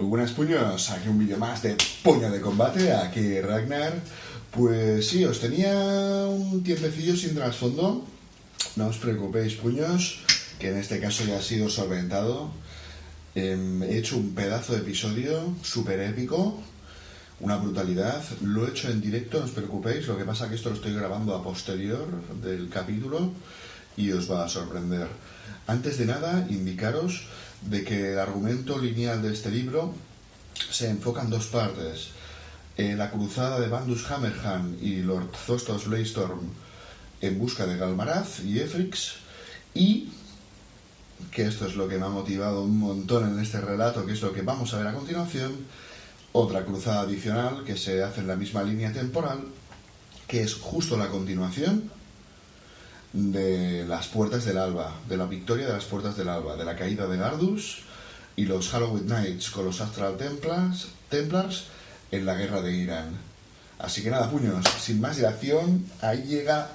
Muy buenas puños, aquí un vídeo más de Puño de Combate, aquí Ragnar. Pues sí, os tenía un tiempecillo sin trasfondo. No os preocupéis puños, que en este caso ya ha sido solventado. He hecho un pedazo de episodio súper épico, una brutalidad. Lo he hecho en directo, no os preocupéis, lo que pasa es que esto lo estoy grabando a posterior del capítulo y os va a sorprender. Antes de nada, indicaros de que el argumento lineal de este libro se enfoca en dos partes. La cruzada de Bandus Hammerhand y Lord Thostos Blaystorm en busca de Galmaraz y Efrix, y que esto es lo que me ha motivado un montón en este relato, que es lo que vamos a ver a continuación, otra cruzada adicional que se hace en la misma línea temporal, que es justo la continuación de las Puertas del Alba, de la victoria de las Puertas del Alba, de la caída de Gardus y los Halloween Knights con los Astral Templars en la guerra de Irán. Así que nada, puños, sin más dilación, ahí llega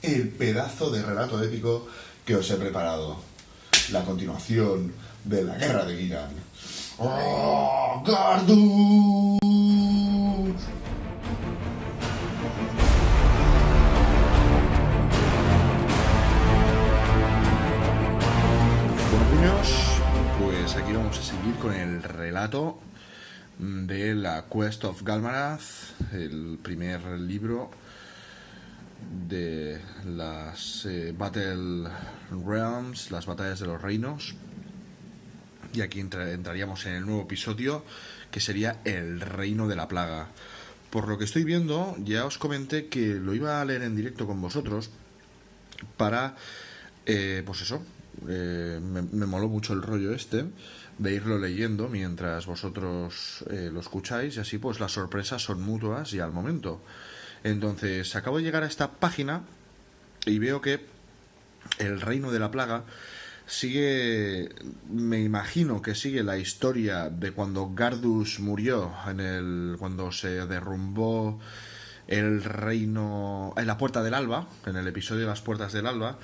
el pedazo de relato épico que os he preparado. La continuación de la guerra de Irán. ¡Oh, Gardus! Pues aquí vamos a seguir con el relato de la Quest of Galmaraz, el primer libro de las Battle Realms, las batallas de los reinos. Y aquí entraríamos en el nuevo episodio, que sería el reino de la plaga. Por lo que estoy viendo, ya os comenté que lo iba a leer en directo con vosotros para, pues eso, me moló mucho el rollo este de irlo leyendo mientras vosotros lo escucháis, y así pues las sorpresas son mutuas y al momento. Entonces acabo de llegar a esta página y veo que el reino de la plaga sigue, me imagino que sigue la historia de cuando Gardus murió, cuando se derrumbó el reino en la Puerta del Alba, en el episodio de las Puertas del Alba.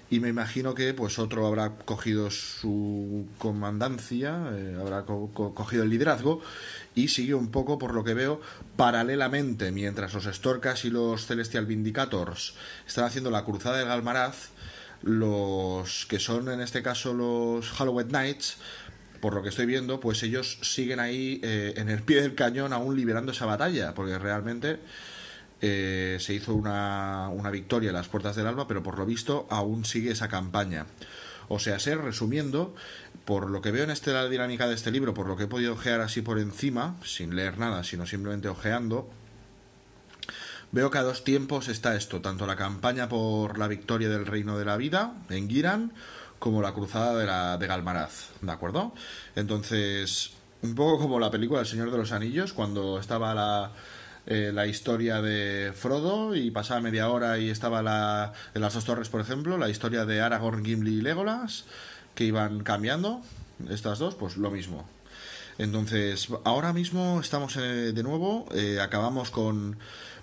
Y me imagino que pues otro habrá cogido su comandancia, habrá cogido el liderazgo y sigue un poco, por lo que veo, paralelamente, mientras los Storkas y los Celestial Vindicators están haciendo la cruzada de Galmaraz, los que son en este caso los Halloween Knights, por lo que estoy viendo, pues ellos siguen ahí en el pie del cañón aún liberando esa batalla, porque realmente se hizo una victoria en las Puertas del Alba, pero por lo visto aún sigue esa campaña. O sea, resumiendo, por lo que veo en la dinámica de este libro, por lo que he podido ojear así por encima, sin leer nada, sino simplemente ojeando, veo que a dos tiempos está esto, tanto la campaña por la victoria del Reino de la Vida en Giran, como la cruzada de Galmaraz, ¿de acuerdo? Entonces, un poco como la película El Señor de los Anillos, cuando estaba la historia de Frodo y pasaba media hora y estaba en las dos torres, por ejemplo, la historia de Aragorn, Gimli y Legolas, que iban cambiando, estas dos, pues lo mismo. Entonces, ahora mismo estamos de nuevo, acabamos con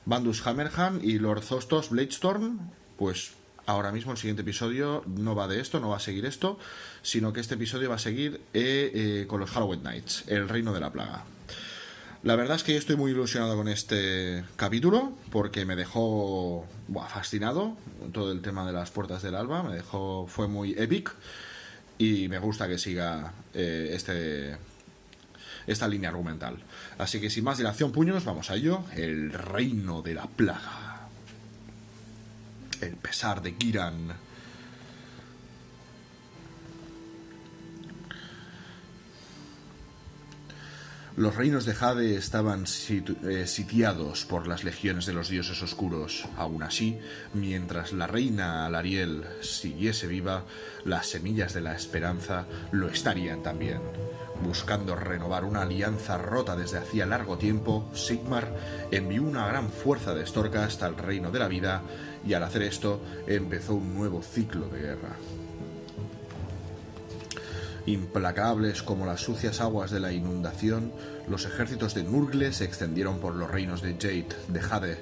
Bandus Hammerhand y Lord Thostos Blaystorm. Pues ahora mismo el siguiente episodio no va de esto, no va a seguir esto, sino que este episodio va a seguir con los Halloween Knights, el reino de la plaga. La verdad es que yo estoy muy ilusionado con este capítulo porque me dejó fascinado todo el tema de las Puertas del Alba, fue muy épico y me gusta que siga esta línea argumental. Así que sin más dilación, puños, vamos a ello. El reino de la plaga. El pesar de Giran. Los reinos de Jade estaban sitiados por las legiones de los dioses oscuros. Aún así, mientras la reina Alariel siguiese viva, las semillas de la esperanza lo estarían también. Buscando renovar una alianza rota desde hacía largo tiempo, Sigmar envió una gran fuerza de Storkas hasta el reino de la vida, y al hacer esto empezó un nuevo ciclo de guerra. Implacables como las sucias aguas de la inundación, los ejércitos de Nurgle se extendieron por los reinos de Jade, de Jade.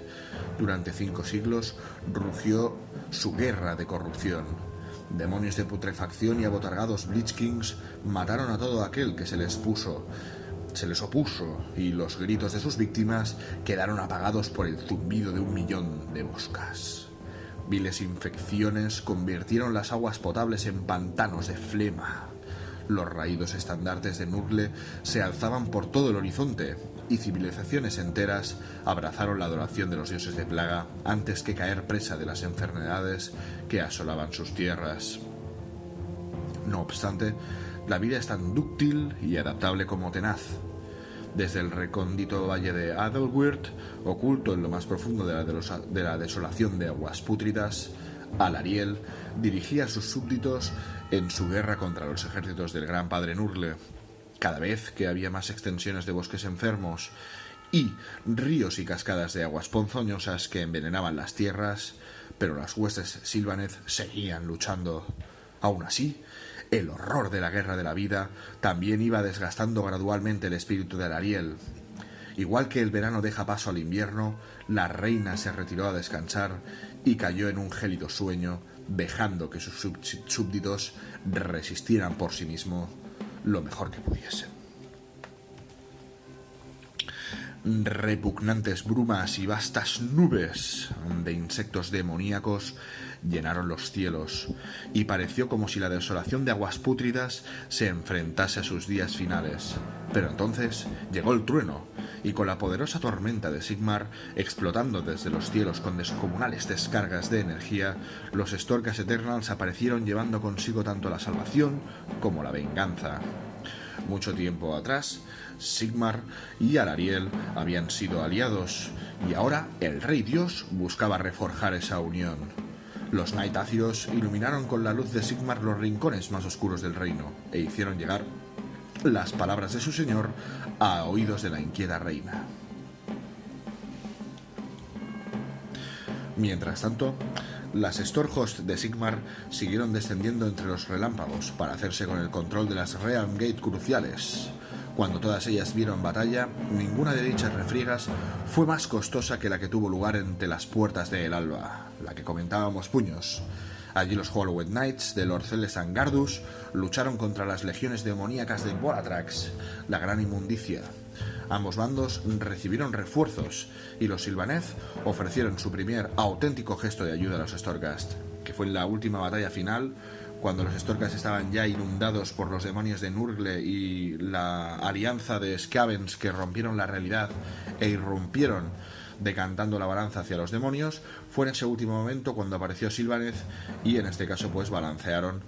Durante 5 siglos rugió su guerra de corrupción. Demonios de putrefacción y abotargados Bleach Kings mataron a todo aquel que se les puso se les opuso y los gritos de sus víctimas quedaron apagados por el zumbido de 1.000.000 de moscas. Viles infecciones convirtieron las aguas potables en pantanos de flema. Los raídos estandartes de Nurgle se alzaban por todo el horizonte y civilizaciones enteras abrazaron la adoración de los dioses de plaga antes que caer presa de las enfermedades que asolaban sus tierras. No obstante, la vida es tan dúctil y adaptable como tenaz. Desde el recóndito valle de Adelweird, oculto en lo más profundo de la desolación de aguas pútridas, Alariel dirigía a sus súbditos en su guerra contra los ejércitos del Gran Padre Nurgle. Cada vez que había más extensiones de bosques enfermos y ríos y cascadas de aguas ponzoñosas que envenenaban las tierras, pero las huestes Sylvaneth seguían luchando. Aún así, el horror de la guerra de la vida también iba desgastando gradualmente el espíritu de Alariel. Igual que el verano deja paso al invierno, la reina se retiró a descansar y cayó en un gélido sueño, dejando que sus súbditos resistieran por sí mismos lo mejor que pudiesen. Repugnantes brumas y vastas nubes de insectos demoníacos llenaron los cielos, y pareció como si la desolación de aguas pútridas se enfrentase a sus días finales. Pero entonces llegó el trueno, y con la poderosa tormenta de Sigmar explotando desde los cielos con descomunales descargas de energía, los Storkas Eternals aparecieron llevando consigo tanto la salvación como la venganza. Mucho tiempo atrás, Sigmar y Alariel habían sido aliados, y ahora el Rey Dios buscaba reforjar esa unión. Los Night Ácidos iluminaron con la luz de Sigmar los rincones más oscuros del reino, e hicieron llegar las palabras de su señor a oídos de la inquieta reina. Mientras tanto, las Stormhost de Sigmar siguieron descendiendo entre los relámpagos para hacerse con el control de las Realm Gate cruciales. Cuando todas ellas vieron batalla, ninguna de dichas refriegas fue más costosa que la que tuvo lugar entre las puertas de El Alba, la que comentábamos puños. Allí los Hollowed Knights de Lord Celestan Gardus lucharon contra las legiones demoníacas de Volatrax, la gran inmundicia. Ambos bandos recibieron refuerzos y los Sylvaneth ofrecieron su primer auténtico gesto de ayuda a los Storghast, que fue en la última batalla final, cuando los Storghast estaban ya inundados por los demonios de Nurgle y la alianza de Skavens que rompieron la realidad e irrumpieron decantando la balanza hacia los demonios. Fue en ese último momento cuando apareció Sylvaneth y en este caso pues balancearon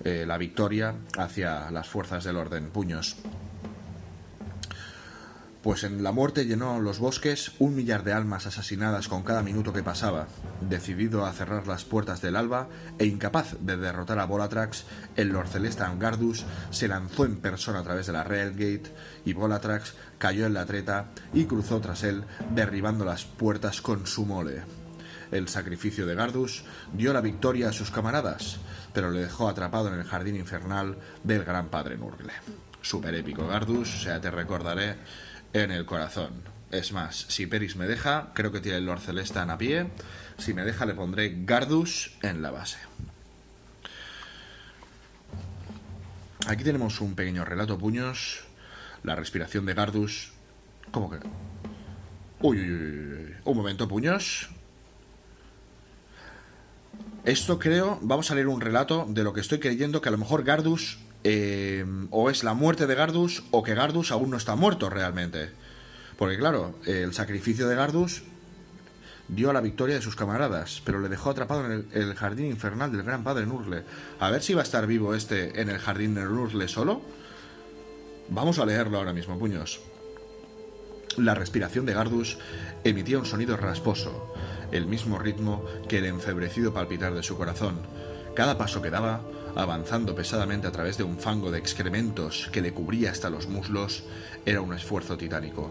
la victoria hacia las fuerzas del orden puños. Pues en la muerte llenó los bosques 1 millar de almas asesinadas con cada minuto que pasaba. Decidido a cerrar las puertas del alba e incapaz de derrotar a Volatrax, el Lord Celestan Gardus se lanzó en persona a través de la Railgate y Volatrax cayó en la treta y cruzó tras él, derribando las puertas con su mole. El sacrificio de Gardus dio la victoria a sus camaradas, pero le dejó atrapado en el jardín infernal del Gran Padre Nurgle. Super épico Gardus, o sea, te recordaré en el corazón. Es más, si Peris me deja, creo que tiene el Lord Celestan a pie. Si me deja, le pondré Gardus en la base. Aquí tenemos un pequeño relato, puños. La respiración de Gardus. ¿Cómo que? Uy. Un momento, puños. Esto creo... Vamos a leer un relato de lo que estoy creyendo que a lo mejor Gardus... o es la muerte de Gardus o que Gardus aún no está muerto realmente, porque claro, el sacrificio de Gardus dio la victoria de sus camaradas, pero le dejó atrapado en el jardín infernal del Gran Padre Nurgle. A ver si va a estar vivo en el jardín de Nurgle solo. Vamos a leerlo ahora mismo, puños. La respiración de Gardus emitía un sonido rasposo, el mismo ritmo que el enfebrecido palpitar de su corazón. Cada paso que daba, avanzando pesadamente a través de un fango de excrementos que le cubría hasta los muslos, era un esfuerzo titánico.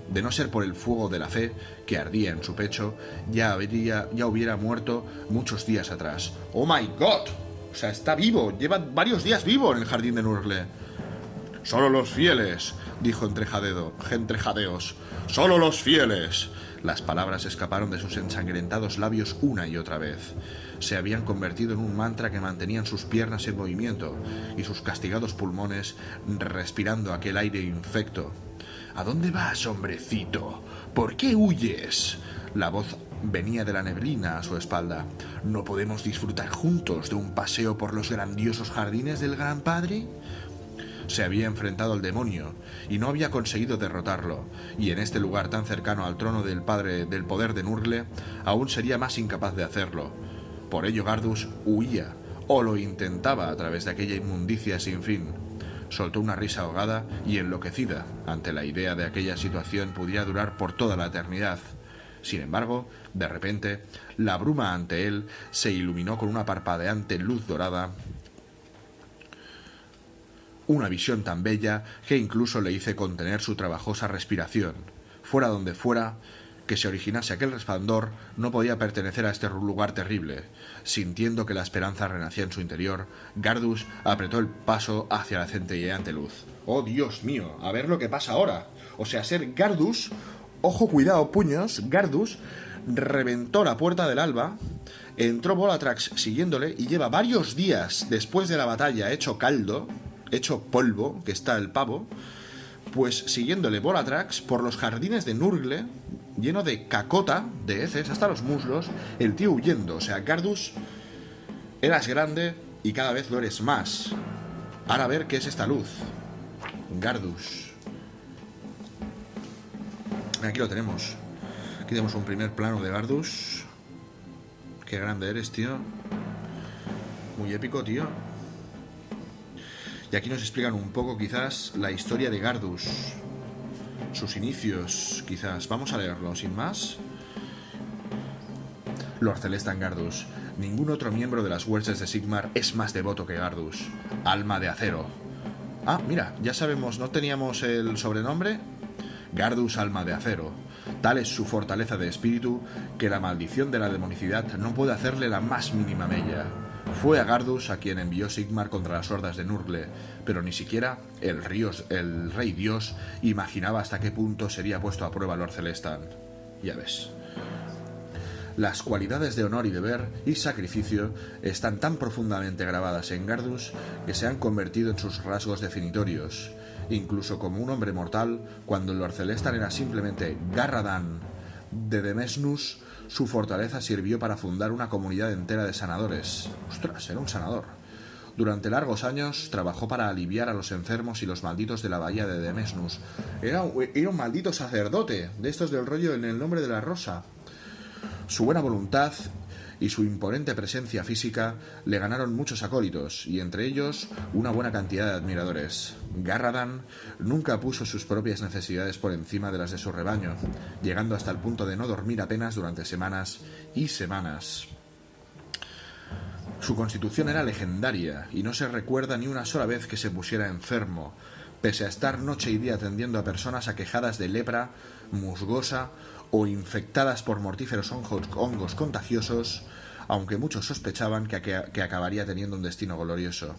De no ser por el fuego de la fe que ardía en su pecho, ya hubiera muerto muchos días atrás. ¡Oh my God! O sea, está vivo, lleva varios días vivo en el jardín de Nurgle. «Solo los fieles», dijo entre jadeos. «Solo los fieles». Las palabras escaparon de sus ensangrentados labios una y otra vez. Se habían convertido en un mantra que mantenían sus piernas en movimiento y sus castigados pulmones respirando aquel aire infecto ¿A dónde vas, hombrecito? ¿Por qué huyes? La voz venía de la neblina a su espalda. ¿No podemos disfrutar juntos de un paseo por los grandiosos jardines del Gran Padre? Se había enfrentado al demonio y no había conseguido derrotarlo, y en este lugar tan cercano al trono del padre del poder de Nurgle, aún sería más incapaz de hacerlo. Por ello Gardus huía, o lo intentaba a través de aquella inmundicia sin fin. Soltó una risa ahogada y enloquecida ante la idea de aquella situación pudiera durar por toda la eternidad. Sin embargo, de repente, la bruma ante él se iluminó con una parpadeante luz dorada, una visión tan bella que incluso le hizo contener su trabajosa respiración. Fuera donde fuera que se originase aquel resplandor, no podía pertenecer a este lugar terrible. Sintiendo que la esperanza renacía en su interior, Gardus apretó el paso hacia la centelleante luz. ¡Oh, Dios mío! A ver lo que pasa ahora. O sea, ser Gardus... Ojo, cuidado, puños. Gardus reventó la puerta del alba, entró Volatrax siguiéndole y lleva varios días después de la batalla hecho caldo, hecho polvo, que está el pavo, pues siguiéndole Volatrax por los jardines de Nurgle, lleno de cacota, de heces, hasta los muslos, el tío huyendo. O sea, Gardus, eras grande y cada vez lo eres más. Ahora a ver qué es esta luz. Gardus. Aquí lo tenemos. Aquí tenemos un primer plano de Gardus. Qué grande eres, tío. Muy épico, tío. Y aquí nos explican un poco, quizás, la historia de Gardus. Sus inicios, quizás. Vamos a leerlo, sin más. Lord Celestan Gardus. Ningún otro miembro de las huestes de Sigmar es más devoto que Gardus. Alma de acero. Ah, mira, ya sabemos, ¿no teníamos el sobrenombre? Gardus, alma de acero. Tal es su fortaleza de espíritu que la maldición de la demonicidad no puede hacerle la más mínima mella. Fue a Gardus a quien envió Sigmar contra las hordas de Nurgle, pero ni siquiera el rey dios imaginaba hasta qué punto sería puesto a prueba Lord Celestan. Ya ves. Las cualidades de honor y deber y sacrificio están tan profundamente grabadas en Gardus que se han convertido en sus rasgos definitorios. Incluso como un hombre mortal, cuando Lord Celestan era simplemente Garradan de Demesnus, su fortaleza sirvió para fundar una comunidad entera de sanadores. ¡Ostras! Era un sanador. Durante largos años trabajó para aliviar a los enfermos y los malditos de la bahía de Demesnus. Era un maldito sacerdote, de estos del rollo en el nombre de la rosa. Su buena voluntad y su imponente presencia física le ganaron muchos acólitos, y entre ellos una buena cantidad de admiradores. Garradan nunca puso sus propias necesidades por encima de las de su rebaño, llegando hasta el punto de no dormir apenas durante semanas y semanas. Su constitución era legendaria, y no se recuerda ni una sola vez que se pusiera enfermo, pese a estar noche y día atendiendo a personas aquejadas de lepra, musgosa o infectadas por mortíferos hongos contagiosos, aunque muchos sospechaban que acabaría teniendo un destino glorioso.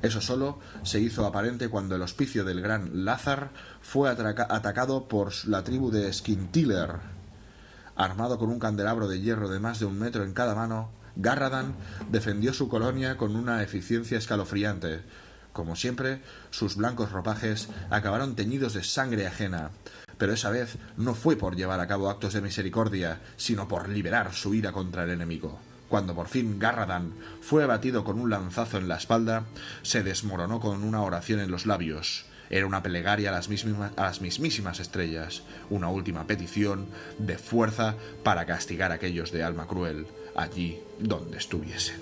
Eso solo se hizo aparente cuando el hospicio del gran Lazar fue atacado por la tribu de Skintiller. Armado con un candelabro de hierro de más de 1 metro en cada mano, Garradan defendió su colonia con una eficiencia escalofriante. Como siempre, sus blancos ropajes acabaron teñidos de sangre ajena, pero esa vez no fue por llevar a cabo actos de misericordia, sino por liberar su ira contra el enemigo. Cuando por fin Garradan fue abatido con un lanzazo en la espalda, se desmoronó con una oración en los labios. Era una plegaria a las mismísimas estrellas, una última petición de fuerza para castigar a aquellos de alma cruel, allí donde estuviesen.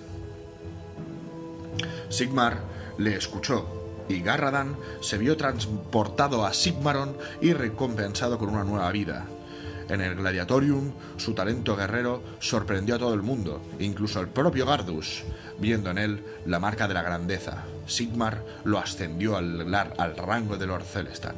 Sigmar le escuchó, y Garradan se vio transportado a Sigmaron y recompensado con una nueva vida. En el Gladiatorium, su talento guerrero sorprendió a todo el mundo, incluso al propio Gardus, viendo en él la marca de la grandeza. Sigmar lo ascendió al rango de Lord Celestan.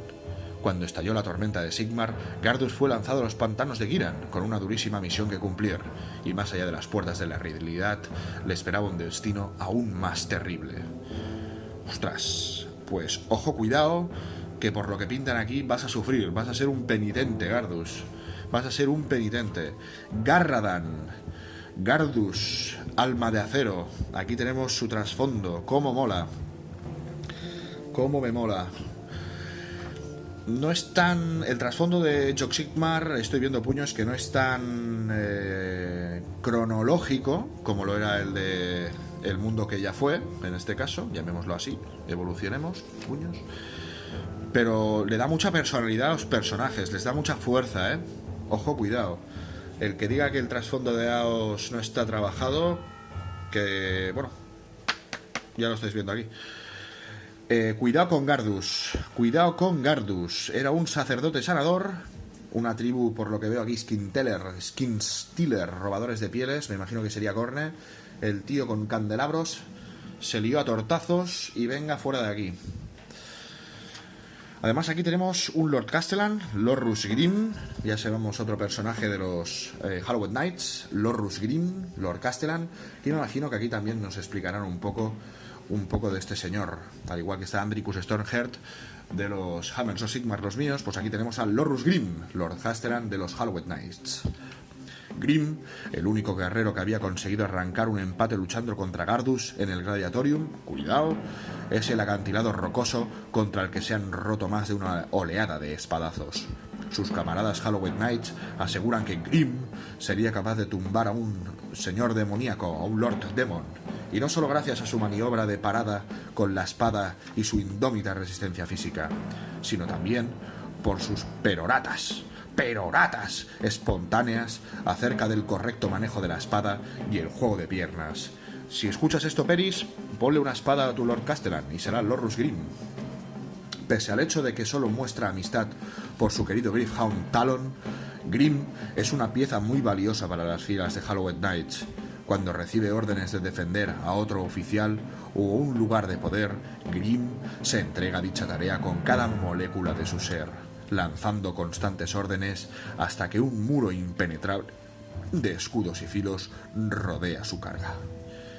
Cuando estalló la tormenta de Sigmar, Gardus fue lanzado a los pantanos de Giran con una durísima misión que cumplir, y más allá de las puertas de la realidad le esperaba un destino aún más terrible. Ostras, pues ojo, cuidado, que por lo que pintan aquí vas a sufrir, vas a ser un penitente, Gardus. Vas a ser un penitente. Garradan, Gardus, alma de acero. Aquí tenemos su trasfondo. ¡Cómo mola! ¡Cómo me mola! no es tan... El trasfondo de Age of Sigmar, estoy viendo puños, que no es tan cronológico como lo era el de el mundo que ya fue, en este caso, llamémoslo así, evolucionemos, puños. Pero le da mucha personalidad a los personajes, les da mucha fuerza, ¿eh? Ojo, cuidado. El que diga que el trasfondo de AOS no está trabajado, que... bueno, ya lo estáis viendo aquí. Cuidado con Gardus. Cuidado con Gardus. Era un sacerdote sanador. Una tribu, por lo que veo aquí, Skin Stealer, robadores de pieles. Me imagino que sería Corne. El tío con candelabros se lió a tortazos y venga fuera de aquí. Además aquí tenemos un Lord Castellan, Lorrus Grimm. Ya sabemos otro personaje de los Hallowed Knights, Lorrus Grimm, Lord Castellan. Y me imagino que aquí también nos explicarán un poco de este señor, al igual que está Andricus Stormheart de los Hammer of Sigmar, los míos. Pues aquí tenemos a Lorrus Grimm, Lord Castellan de los Hallowed Knights. Grimm, el único guerrero que había conseguido arrancar un empate luchando contra Gardus en el Gladiatorium, cuidado, es el acantilado rocoso contra el que se han roto más de una oleada de espadazos. Sus camaradas Hallowed Knights aseguran que Grimm sería capaz de tumbar a un señor demoníaco, a un Lord Demon, y no solo gracias a su maniobra de parada con la espada y su indómita resistencia física, sino también por sus peroratas espontáneas acerca del correcto manejo de la espada y el juego de piernas. Si escuchas esto, Peris, ponle una espada a tu Lord Castellan y será Lorrus Grimm. Pese al hecho de que solo muestra amistad por su querido Gryph-hound Talon, Grimm es una pieza muy valiosa para las filas de Hallowed Knights. Cuando recibe órdenes de defender a otro oficial o un lugar de poder, Grimm se entrega a dicha tarea con cada molécula de su ser, lanzando constantes órdenes hasta que un muro impenetrable de escudos y filos rodea su carga.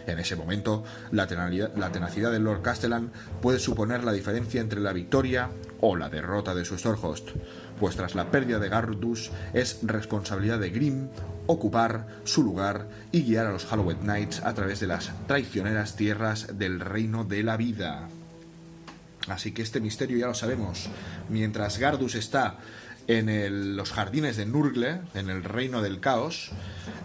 En ese momento, la tenacidad del Lord Castellan puede suponer la diferencia entre la victoria o la derrota de su Stormhost, pues tras la pérdida de Gardus es responsabilidad de Grimm ocupar su lugar y guiar a los Hallowed Knights a través de las traicioneras tierras del Reino de la Vida. Así que este misterio ya lo sabemos. Mientras Gardus está en los jardines de Nurgle, en el Reino del Caos,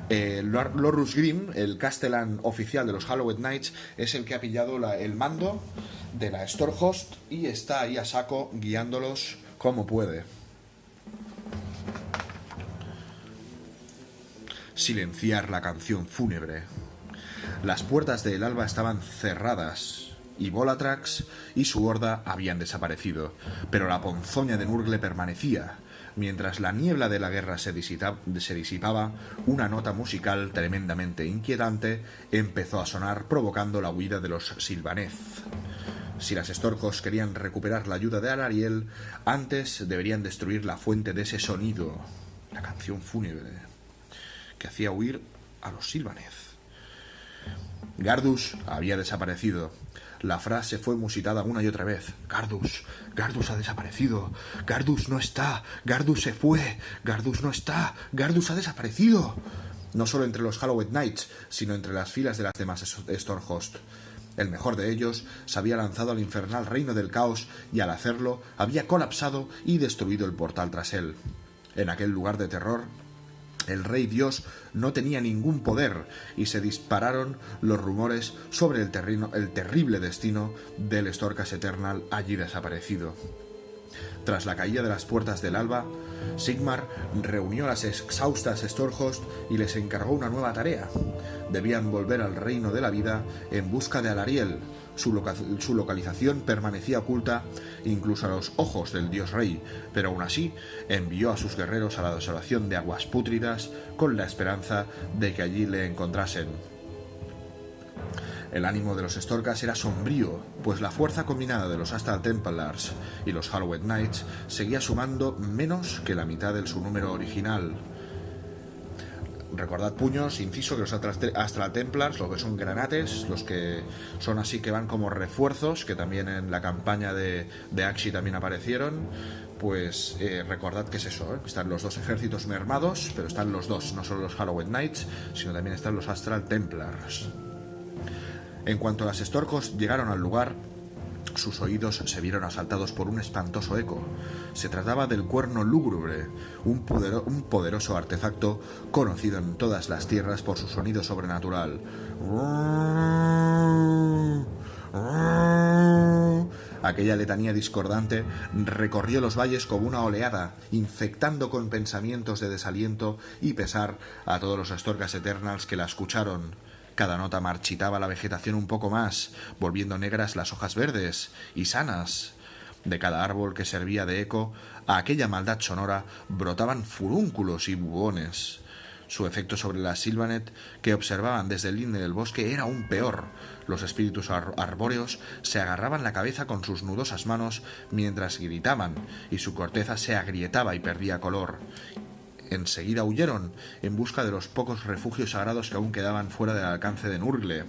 Lorrus Grimm, el Castellan oficial de los Hallowed Knights, es el que ha pillado el mando de la Stormhost y está ahí a saco guiándolos como puede. Silenciar la canción fúnebre. Las puertas del alba estaban cerradas y Volatrax y su horda habían desaparecido, pero la ponzoña de Nurgle permanecía. Mientras la niebla de la guerra se disipaba, una nota musical tremendamente inquietante empezó a sonar, provocando la huida de los Sylvaneth. Si las Stormhost querían recuperar la ayuda de Alarielle, antes deberían destruir la fuente de ese sonido, la canción fúnebre, que hacía huir a los Sylvaneth. Gardus había desaparecido. La frase fue musitada una y otra vez. Gardus ha desaparecido. Gardus no está. Gardus se fue. Gardus no está. Gardus ha desaparecido. No solo entre los Hallowed Knights, sino entre las filas de las demás Stormhost. El mejor de ellos se había lanzado al infernal reino del caos y al hacerlo había colapsado y destruido el portal tras él. En aquel lugar de terror, el rey dios no tenía ningún poder y se dispararon los rumores sobre el terrible destino del Storkas Eternal allí desaparecido. Tras la caída de las puertas del alba, Sigmar reunió a las exhaustas Stormhost y les encargó una nueva tarea. Debían volver al reino de la vida en busca de Alarielle. Su localización permanecía oculta incluso a los ojos del dios rey, pero aún así envió a sus guerreros a la desolación de aguas pútridas con la esperanza de que allí le encontrasen. El ánimo de los Storkas era sombrío, pues la fuerza combinada de los Astral Templars y los Hallowed Knights seguía sumando menos que la mitad de su número original. Recordad, puños, inciso, que los Astral Templars, lo que son granates, los que son así que van como refuerzos, que también en la campaña de Aqshy también aparecieron, pues recordad que es eso, están los dos ejércitos mermados, pero están los dos, no solo los Hallowed Knights, sino también están los Astral Templars. En cuanto las Stormhost llegaron al lugar, Sus oídos se vieron asaltados por un espantoso eco. Se trataba del cuerno lúgubre, un poderoso artefacto conocido en todas las tierras por su sonido sobrenatural. Aquella letanía discordante recorrió los valles como una oleada, infectando con pensamientos de desaliento y pesar a todos los Astorgas Eternals que la escucharon. Cada nota marchitaba la vegetación un poco más, volviendo negras las hojas verdes y sanas. De cada árbol que servía de eco a aquella maldad sonora brotaban furúnculos y bubones. Su efecto sobre las Sylvaneth, que observaban desde el linde del bosque, era aún peor. Los espíritus arbóreos se agarraban la cabeza con sus nudosas manos mientras gritaban, y su corteza se agrietaba y perdía color. Enseguida huyeron en busca de los pocos refugios sagrados que aún quedaban fuera del alcance de Nurgle.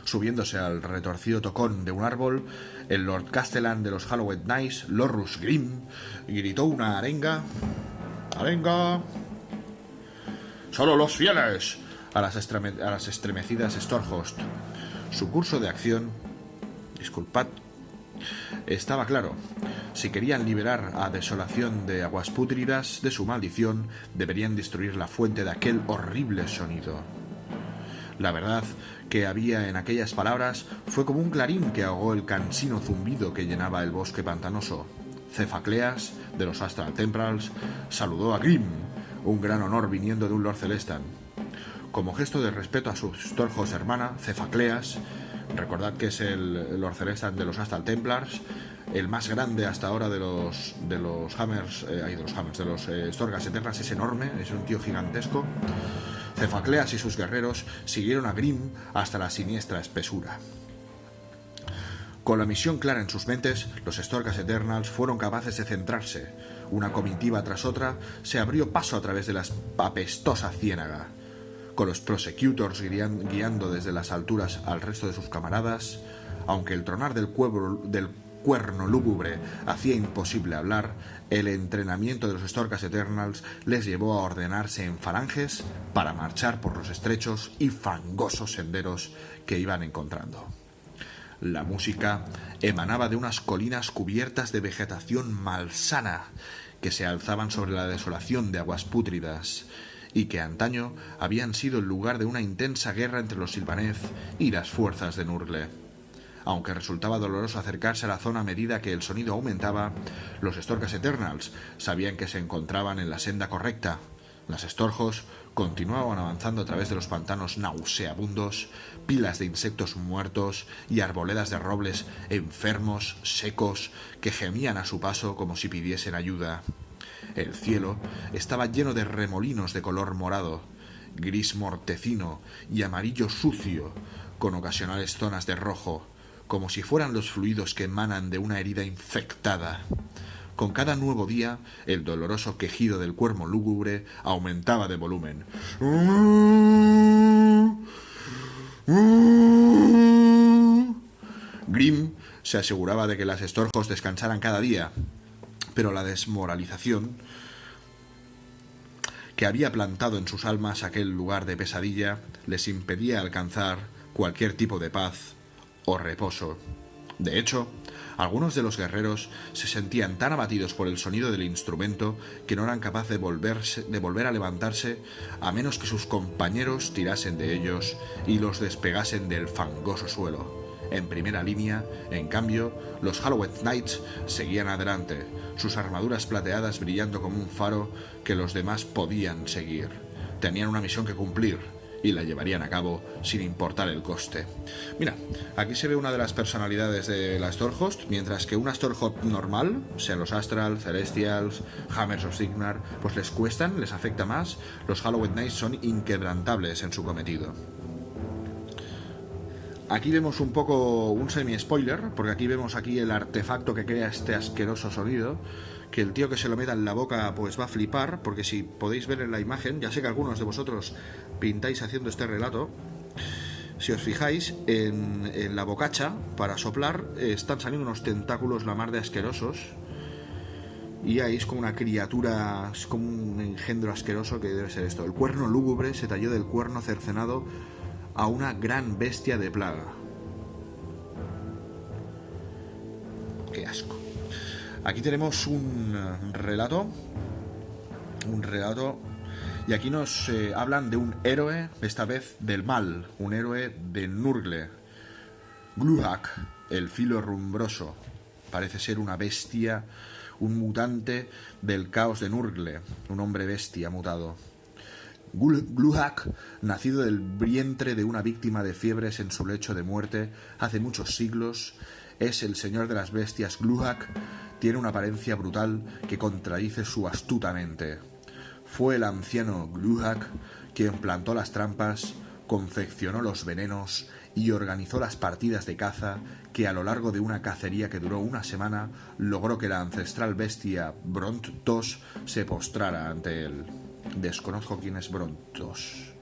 Subiéndose al retorcido tocón de un árbol, el Lord Castellan de los Hallowed Knights, Lorrus Grimm, gritó una arenga. ¡Arenga! ¡Solo los fieles! A las estremecidas Stormhost. Su curso de acción, estaba claro. Si querían liberar a Desolación de Aguas Pútridas de su maldición, deberían destruir la fuente de aquel horrible sonido. La verdad que había en aquellas palabras fue como un clarín que ahogó el cansino zumbido que llenaba el bosque pantanoso. Cefacleas, de los Astral Templars, saludó a Grimm, un gran honor viniendo de un Lord Celestan. Como gesto de respeto a su Stormhost hermana, Cefacleas, recordad que es el Lord Celestan de los Astral Templars, el más grande hasta ahora de los Storgas Eternals, es enorme, es un tío gigantesco. Cefacleas y sus guerreros siguieron a Grimm hasta la siniestra espesura. Con la misión clara en sus mentes, los Storgas Eternals fueron capaces de centrarse. Una comitiva tras otra se abrió paso a través de la apestosa ciénaga, con los Prosecutors guiando desde las alturas al resto de sus camaradas. Aunque el tronar del cuerno lúgubre hacía imposible hablar, el entrenamiento de los Storgas Eternals les llevó a ordenarse en falanges para marchar por los estrechos y fangosos senderos que iban encontrando. La música emanaba de unas colinas cubiertas de vegetación malsana que se alzaban sobre la desolación de Aguas Pútridas y que antaño habían sido el lugar de una intensa guerra entre los Sylvaneth y las fuerzas de Nurgle. Aunque resultaba doloroso acercarse a la zona a medida que el sonido aumentaba, los Storgas Eternals sabían que se encontraban en la senda correcta. Las Stormhost continuaban avanzando a través de los pantanos nauseabundos, pilas de insectos muertos y arboledas de robles enfermos, secos, que gemían a su paso como si pidiesen ayuda. El cielo estaba lleno de remolinos de color morado, gris mortecino y amarillo sucio, con ocasionales zonas de rojo, como si fueran los fluidos que emanan de una herida infectada. Con cada nuevo día, el doloroso quejido del cuerno lúgubre aumentaba de volumen. Grimm se aseguraba de que las Stormhost descansaran cada día, pero la desmoralización que había plantado en sus almas aquel lugar de pesadilla les impedía alcanzar cualquier tipo de paz o reposo. De hecho, algunos de los guerreros se sentían tan abatidos por el sonido del instrumento que no eran capaces de volver a levantarse a menos que sus compañeros tirasen de ellos y los despegasen del fangoso suelo. En primera línea, en cambio, los Hallowed Knights seguían adelante, sus armaduras plateadas brillando como un faro que los demás podían seguir. Tenían una misión que cumplir y la llevarían a cabo sin importar el coste. Mira, aquí se ve una de las personalidades de la Stormhost, mientras que una Stormhost normal, sean los Astral, Celestials, Hammers of Signar, pues les cuestan, les afecta más. Los Hallowed Knights son inquebrantables en su cometido. Aquí vemos un poco un semi-spoiler, porque aquí vemos el artefacto que crea este asqueroso sonido, que el tío que se lo meta en la boca pues va a flipar, porque si podéis ver en la imagen, ya sé que algunos de vosotros pintáis haciendo este relato, si os fijáis en la bocacha para soplar están saliendo unos tentáculos la mar de asquerosos, y ahí es como una criatura, es como un engendro asqueroso que debe ser esto. El cuerno lúgubre se talló del cuerno cercenado a una gran bestia de plaga. qué asco. Aquí tenemos un relato, y aquí nos hablan de un héroe, esta vez del mal, un héroe de Nurgle, Gluhak, el filo rumbroso. Parece ser una bestia, un mutante del caos de Nurgle, un hombre bestia mutado. Gluhak, nacido del vientre de una víctima de fiebres en su lecho de muerte hace muchos siglos, es el señor de las bestias. Gluhak tiene una apariencia brutal que contradice su astuta mente. Fue el anciano Gluhak quien plantó las trampas, confeccionó los venenos y organizó las partidas de caza que a lo largo de una cacería que duró una semana logró que la ancestral bestia Brontos se postrara ante él. Desconozco quién es Brontos.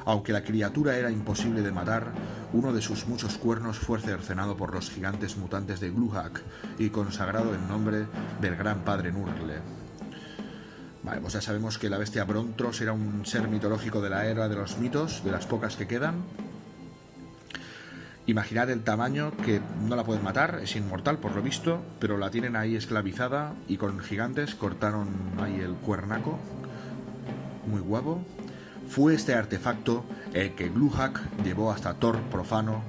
Aunque la criatura era imposible de matar, uno de sus muchos cuernos fue cercenado por los gigantes mutantes de Gluhak y consagrado en nombre del gran padre Nurgle. Vale, pues ya sabemos que la bestia Brontos era un ser mitológico de la era de los mitos, de las pocas que quedan. Imaginad el tamaño, que no la pueden matar, es inmortal por lo visto, pero la tienen ahí esclavizada y con gigantes cortaron ahí el cuernaco. Muy guapo. Fue este artefacto el que Gluhak llevó hasta Thor profano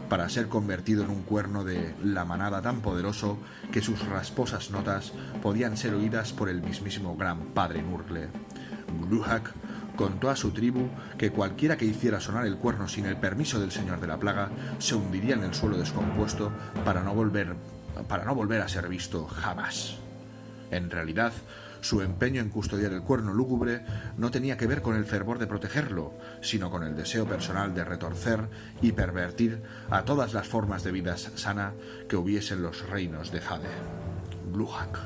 para ser convertido en un cuerno de la manada tan poderoso que sus rasposas notas podían ser oídas por el mismísimo gran padre Nurgle. Gluhak contó a su tribu que cualquiera que hiciera sonar el cuerno sin el permiso del señor de la plaga se hundiría en el suelo descompuesto para no volver a ser visto jamás. En realidad, su empeño en custodiar el cuerno lúgubre no tenía que ver con el fervor de protegerlo, sino con el deseo personal de retorcer y pervertir a todas las formas de vida sana que hubiese en los reinos de Jade. Gluhak.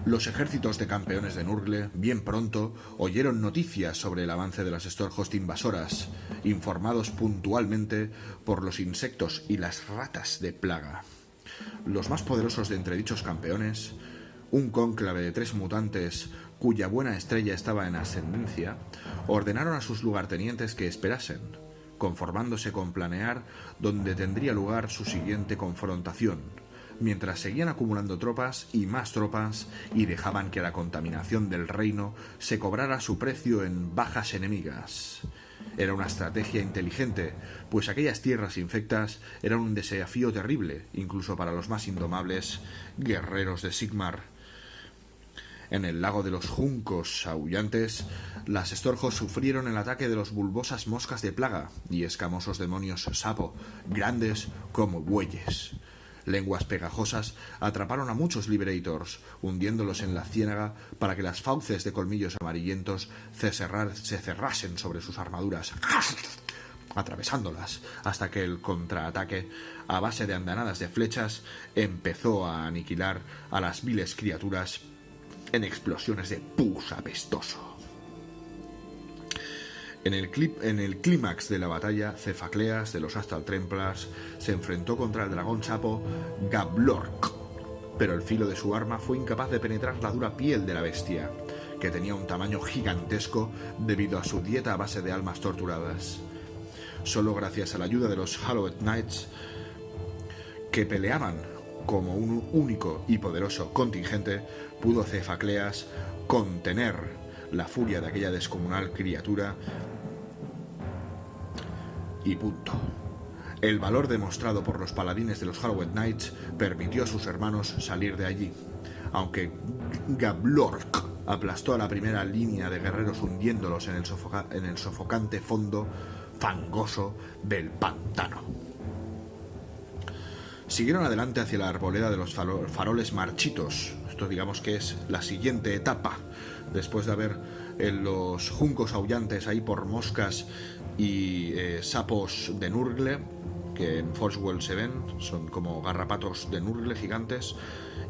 Los ejércitos de campeones de Nurgle, bien pronto, oyeron noticias sobre el avance de las Stormhost invasoras, informados puntualmente por los insectos y las ratas de plaga. Los más poderosos de entre dichos campeones, un cónclave de 3 mutantes cuya buena estrella estaba en ascendencia, ordenaron a sus lugartenientes que esperasen, conformándose con planear dónde tendría lugar su siguiente confrontación, mientras seguían acumulando tropas y dejaban que la contaminación del reino se cobrara su precio en bajas enemigas. Era una estrategia inteligente, pues aquellas tierras infectas eran un desafío terrible, incluso para los más indomables guerreros de Sigmar. En el lago de los juncos aullantes, las Stormhost sufrieron el ataque de los bulbosas moscas de plaga y escamosos demonios sapo, grandes como bueyes. Lenguas pegajosas atraparon a muchos Liberators, hundiéndolos en la ciénaga para que las fauces de colmillos amarillentos se cerrasen sobre sus armaduras, atravesándolas, hasta que el contraataque, a base de andanadas de flechas, empezó a aniquilar a las viles criaturas en explosiones de pus apestoso. En el clímax de la batalla, Cefacleas de los Astral Templars se enfrentó contra el dragón sapo Gablork, pero el filo de su arma fue incapaz de penetrar la dura piel de la bestia, que tenía un tamaño gigantesco debido a su dieta a base de almas torturadas. Solo gracias a la ayuda de los Hallowed Knights, que peleaban como un único y poderoso contingente, pudo Cefacleas contener la furia de aquella descomunal criatura y punto. El valor demostrado por los paladines de los Hallowed Knights permitió a sus hermanos salir de allí, aunque Gablork aplastó a la primera línea de guerreros hundiéndolos en el sofocante fondo fangoso del pantano. Siguieron adelante hacia la arboleda de los faroles marchitos. Esto digamos que es la siguiente etapa, después de haber los juncos aullantes ahí por moscas y sapos de Nurgle, que en Forswell se ven, son como garrapatos de Nurgle gigantes,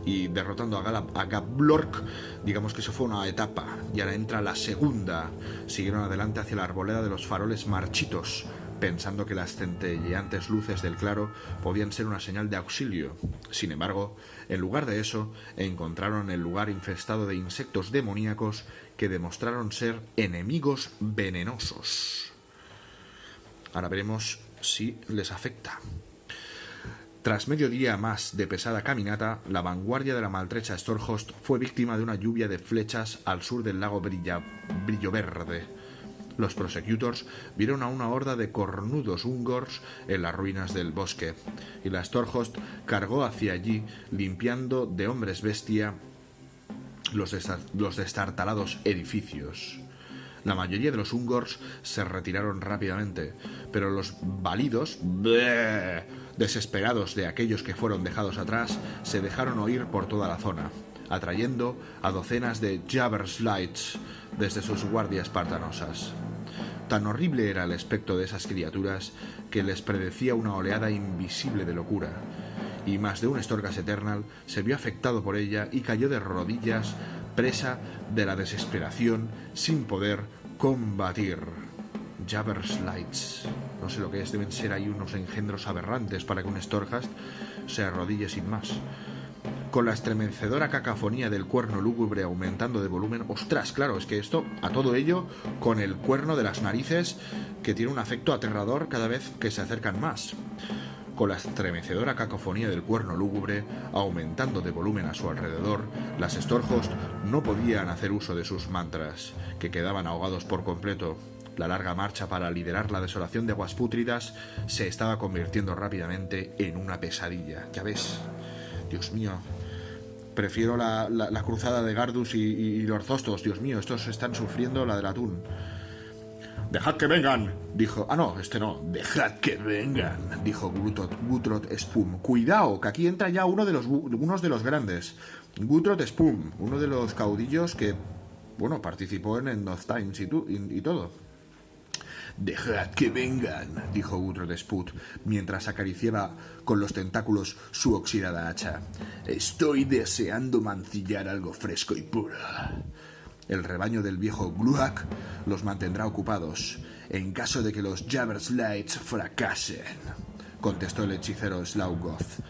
y derrotando a Gablork, digamos que eso fue una etapa, y ahora entra la segunda. Siguieron adelante hacia la arboleda de los faroles marchitos, pensando que las centelleantes luces del claro podían ser una señal de auxilio. Sin embargo, en lugar de eso, encontraron el lugar infestado de insectos demoníacos que demostraron ser enemigos venenosos. Ahora veremos si les afecta. Tras medio día más de pesada caminata, la vanguardia de la maltrecha Storhost fue víctima de una lluvia de flechas al sur del lago Brillo Verde. Los prosecutors vieron a una horda de cornudos Ungors en las ruinas del bosque, y la Storhost cargó hacia allí, limpiando de hombres bestia los destartalados edificios. La mayoría de los Ungors se retiraron rápidamente, pero los balidos, desesperados de aquellos que fueron dejados atrás, se dejaron oír por toda la zona, atrayendo a docenas de Jabberslights desde sus guardias espartanosas. Tan horrible era el aspecto de esas criaturas que les predecía una oleada invisible de locura, y más de un Storgas Eternal se vio afectado por ella y cayó de rodillas, presa de la desesperación, sin poder combatir. Jabberslights, no sé lo que es, deben ser ahí unos engendros aberrantes para que un Storghast se arrodille sin más. Con la estremecedora cacofonía del cuerno lúgubre aumentando de volumen. ¡Ostras! Claro, es que esto, a todo ello, con el cuerno de las narices, que tiene un afecto aterrador cada vez que se acercan más. Con la estremecedora cacofonía del cuerno lúgubre aumentando de volumen a su alrededor, las Storhost no podían hacer uso de sus mantras, que quedaban ahogados por completo. La larga marcha para liderar la desolación de aguas pútridas se estaba convirtiendo rápidamente en una pesadilla. Ya ves, Dios mío, prefiero la cruzada de Gardus y los Zostos. Dios mío, estos están sufriendo la del atún. «¡Dejad que vengan!», dijo... Ah, no, este no. «¡Dejad que vengan!», dijo Gutrod Spum. «Cuidado, que aquí entra ya unos de los grandes. Gutrod Spum, uno de los caudillos que, bueno, participó en End of Times y todo». «¡Dejad que vengan!», dijo Gutrod Sput, mientras acariciaba con los tentáculos su oxidada hacha. «Estoy deseando mancillar algo fresco y puro». El rebaño del viejo Gluak los mantendrá ocupados, en caso de que los Jabberslights fracasen, contestó el hechicero Slaugoth,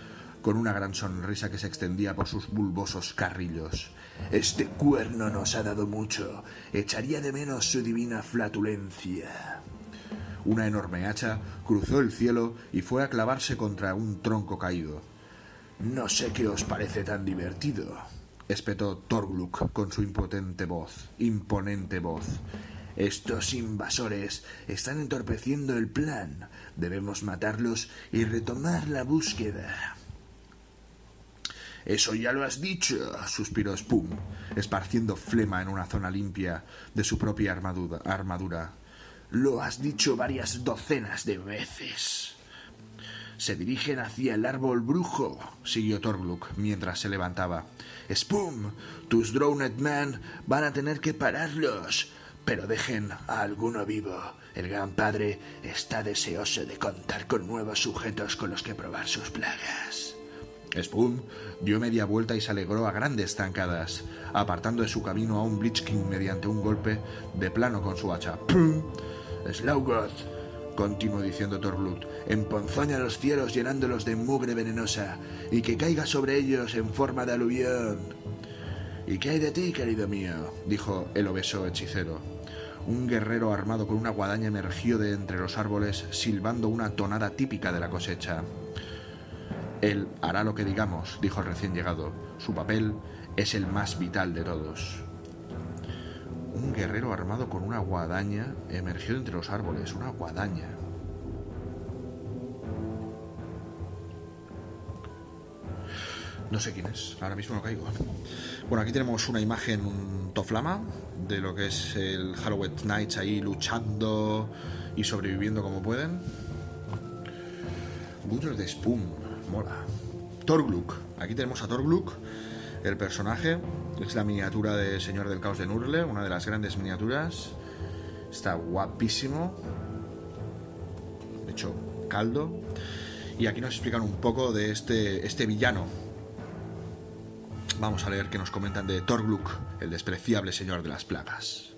con una gran sonrisa que se extendía por sus bulbosos carrillos. «Este cuerno nos ha dado mucho. Echaría de menos su divina flatulencia». Una enorme hacha cruzó el cielo y fue a clavarse contra un tronco caído. «No sé qué os parece tan divertido», espetó Torgluk con su imponente voz. «Estos invasores están entorpeciendo el plan. Debemos matarlos y retomar la búsqueda». «Eso ya lo has dicho», suspiró Spum, esparciendo flema en una zona limpia de su propia armadura. «Lo has dicho varias docenas de veces». «Se dirigen hacia el árbol brujo», siguió Torgluk mientras se levantaba. «Spum, tus Drowned Men van a tener que pararlos, pero dejen a alguno vivo. El Gran Padre está deseoso de contar con nuevos sujetos con los que probar sus plagas». Spum dio media vuelta y se alegró a grandes zancadas, apartando de su camino a un Blitzking mediante un golpe de plano con su hacha. «¡Pum! Slaugoth», continuó diciendo Torgluk, «emponzoña los cielos llenándolos de mugre venenosa y que caiga sobre ellos en forma de aluvión». «¿Y qué hay de ti, querido mío?», dijo el obeso hechicero. Un guerrero armado con una guadaña emergió de entre los árboles, silbando una tonada típica de la cosecha. «Él hará lo que digamos», dijo el recién llegado. «Su papel es el más vital de todos». Un guerrero armado con una guadaña emergió de entre los árboles. Una guadaña. No sé quién es, ahora mismo no caigo. Bueno, aquí tenemos una imagen toflama de lo que es el Halloween Knights ahí luchando y sobreviviendo como pueden. Gutrod de Spum, mola. Torgluk, aquí tenemos a Torgluk, el personaje. Es la miniatura de Señor del Caos de Nurgle, una de las grandes miniaturas. Está guapísimo. De hecho, caldo. Y aquí nos explican un poco de este villano. Vamos a leer qué nos comentan de Torgluk, el despreciable señor de las plagas.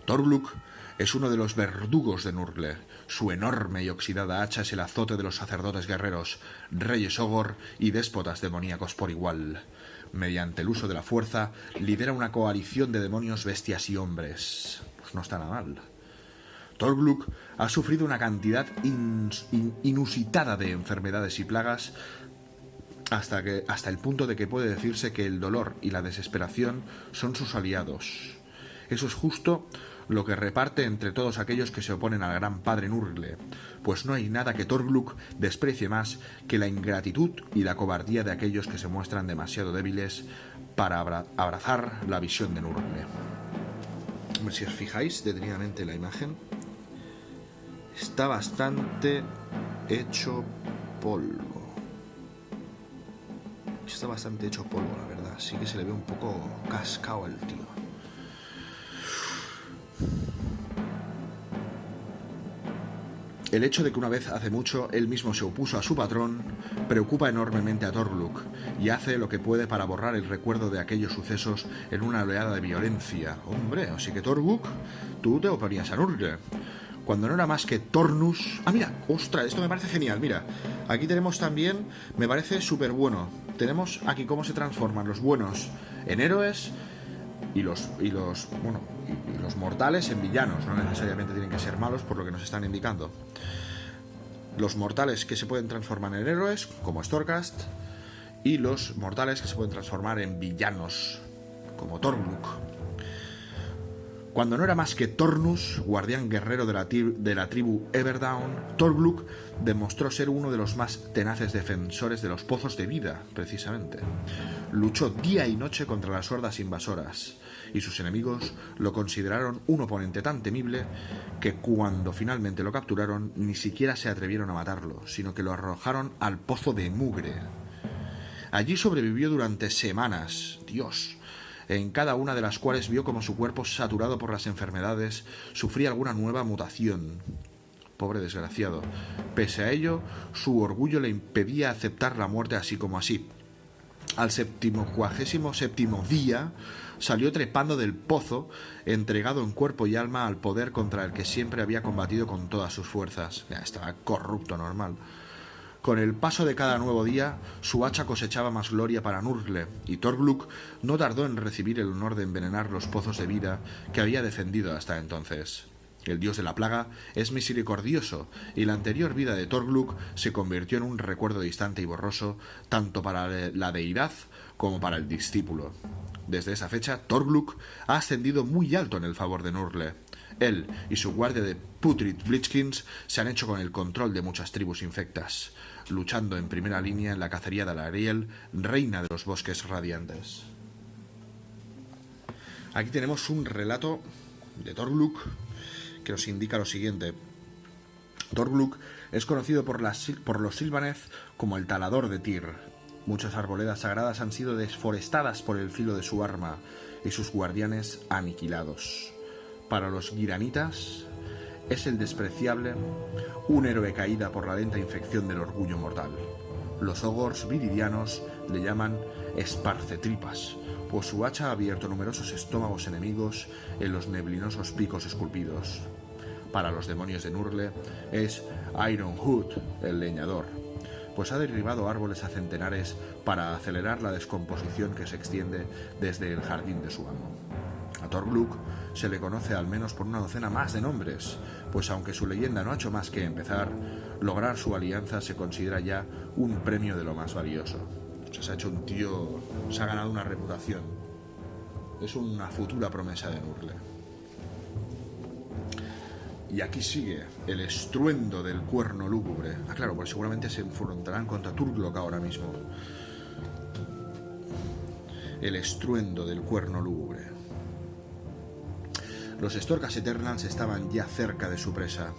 Torgluk Es uno de los verdugos de Nurgle. Su enorme y oxidada hacha es el azote de los sacerdotes guerreros, reyes ogor y déspotas demoníacos por igual. Mediante el uso de la fuerza, lidera una coalición de demonios, bestias y hombres. Pues no está nada mal. Torgluk ha sufrido una cantidad inusitada de enfermedades y plagas hasta el punto de que puede decirse que el dolor y la desesperación son sus aliados. Eso es justo lo que reparte entre todos aquellos que se oponen al gran padre Nurgle, pues no hay nada que Torgluk desprecie más que la ingratitud y la cobardía de aquellos que se muestran demasiado débiles para abrazar la visión de Nurgle. A ver si os fijáis detenidamente en la imagen. Está bastante hecho polvo. Está bastante hecho polvo, la verdad. Sí que se le ve un poco cascado al tío. El hecho de que una vez hace mucho él mismo se opuso a su patrón preocupa enormemente a Torgluk y hace lo que puede para borrar el recuerdo de aquellos sucesos en una oleada de violencia. Hombre, así que Torgluk, tú te oponías a Nurgle. Cuando no era más que Tornus... Ah, mira, ostras, esto me parece genial, mira. Aquí tenemos también, me parece súper bueno. Tenemos aquí cómo se transforman los buenos en héroes y los mortales en villanos. No necesariamente tienen que ser malos por lo que nos están indicando. Los mortales que se pueden transformar en héroes, como Storkast, y los mortales que se pueden transformar en villanos, como Torgluk. Cuando no era más que Tornus, guardián guerrero de la tribu Everdown, Torgluk demostró ser uno de los más tenaces defensores de los pozos de vida, precisamente. Luchó día y noche contra las hordas invasoras, y sus enemigos lo consideraron un oponente tan temible que cuando finalmente lo capturaron ni siquiera se atrevieron a matarlo, sino que lo arrojaron al pozo de mugre. Allí sobrevivió durante semanas, Dios, en cada una de las cuales vio como su cuerpo, saturado por las enfermedades, sufría alguna nueva mutación. Pobre desgraciado. Pese a ello, su orgullo le impedía aceptar la muerte así como así. Al 77º día salió trepando del pozo, entregado en cuerpo y alma al poder contra el que siempre había combatido con todas sus fuerzas. Ya estaba corrupto normal. Con el paso de cada nuevo día, su hacha cosechaba más gloria para Nurgle, y Torgluk no tardó en recibir el honor de envenenar los pozos de vida que había defendido hasta entonces. El dios de la plaga es misericordioso, y la anterior vida de Torgluk se convirtió en un recuerdo distante y borroso, tanto para la deidad como para el discípulo. Desde esa fecha, Torgluk ha ascendido muy alto en el favor de Nurgle. Él y su guardia de Putrid Blitzkins se han hecho con el control de muchas tribus infectas, luchando en primera línea en la cacería de Alarielle, reina de los bosques radiantes. Aquí tenemos un relato de Torgluk que nos indica lo siguiente. Torgluk es conocido por los Sylvaneth como el talador de Tyr. Muchas arboledas sagradas han sido desforestadas por el filo de su arma y sus guardianes aniquilados. Para los Giranitas es el despreciable, un héroe caída por la lenta infección del orgullo mortal. Los ogors viridianos le llaman esparcetripas, pues su hacha ha abierto numerosos estómagos enemigos en los neblinosos picos esculpidos. Para los demonios de Nurgle es Ironhood, el leñador, pues ha derribado árboles a centenares para acelerar la descomposición que se extiende desde el jardín de su amo. A Torgluk se le conoce al menos por una docena más de nombres, pues aunque su leyenda no ha hecho más que empezar, lograr su alianza se considera ya un premio de lo más valioso. O sea, se ha hecho un tío, se ha ganado una reputación. Es una futura promesa de Nurgle. Y aquí sigue el estruendo del cuerno lúgubre. Ah, claro, pues seguramente se enfrentarán contra Turglok ahora mismo. El estruendo del cuerno lúgubre. Los Storkas Eternals estaban ya cerca de su presa,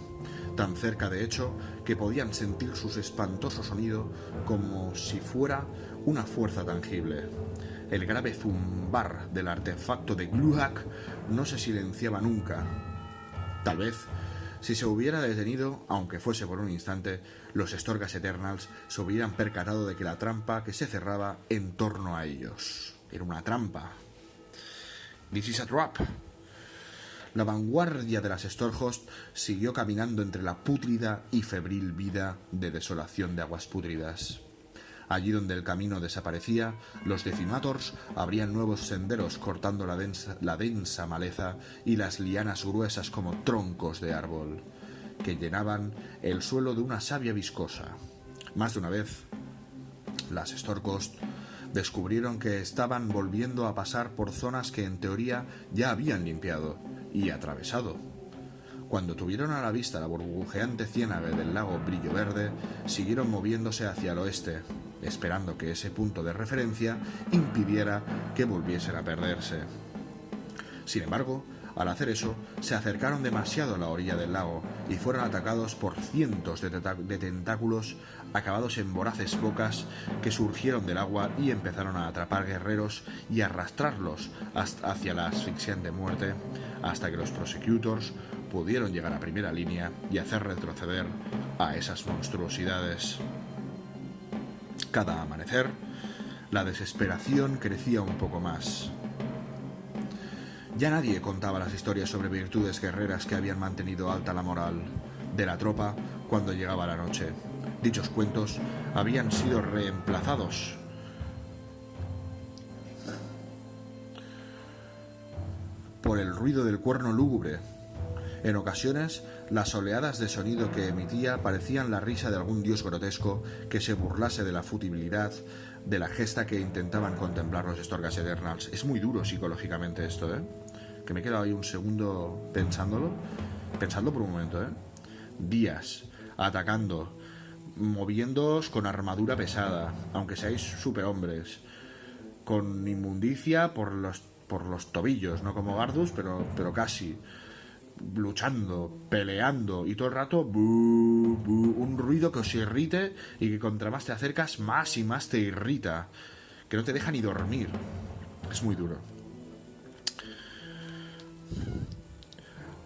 tan cerca de hecho que podían sentir su espantoso sonido como si fuera una fuerza tangible. El grave zumbar del artefacto de Gluhak no se silenciaba nunca. Tal vez, si se hubiera detenido, aunque fuese por un instante, los Storkas Eternals se hubieran percatado de que la trampa que se cerraba en torno a ellos era una trampa. This is a trap. La vanguardia de las Stormhost siguió caminando entre la pútrida y febril vida de desolación de aguas pútridas. Allí donde el camino desaparecía, los Decimators abrían nuevos senderos cortando la densa maleza y las lianas gruesas como troncos de árbol, que llenaban el suelo de una savia viscosa. Más de una vez, las Stormhost descubrieron que estaban volviendo a pasar por zonas que en teoría ya habían limpiado y atravesado. Cuando tuvieron a la vista la burbujeante ciénaga del lago Brillo Verde, siguieron moviéndose hacia el oeste, esperando que ese punto de referencia impidiera que volviesen a perderse. Sin embargo, al hacer eso, se acercaron demasiado a la orilla del lago y fueron atacados por cientos de tentáculos acabados en voraces bocas que surgieron del agua y empezaron a atrapar guerreros y arrastrarlos hacia la asfixiante muerte, hasta que los Prosecutors pudieron llegar a primera línea y hacer retroceder a esas monstruosidades. Cada amanecer, la desesperación crecía un poco más. Ya nadie contaba las historias sobre virtudes guerreras que habían mantenido alta la moral de la tropa cuando llegaba la noche. Dichos cuentos habían sido reemplazados por el ruido del cuerno lúgubre. En ocasiones, las oleadas de sonido que emitía parecían la risa de algún dios grotesco que se burlase de la futilidad de la gesta que intentaban contemplar los Storgas Eternals. Es muy duro psicológicamente esto, que me he quedado ahí un segundo pensando por un momento, días atacando, moviéndoos con armadura pesada, aunque seáis superhombres, con inmundicia por los tobillos, no como Gardus, pero casi, luchando, peleando y todo el rato un ruido que os irrite y que contra más te acercas más y más te irrita, que no te deja ni dormir. Es muy duro.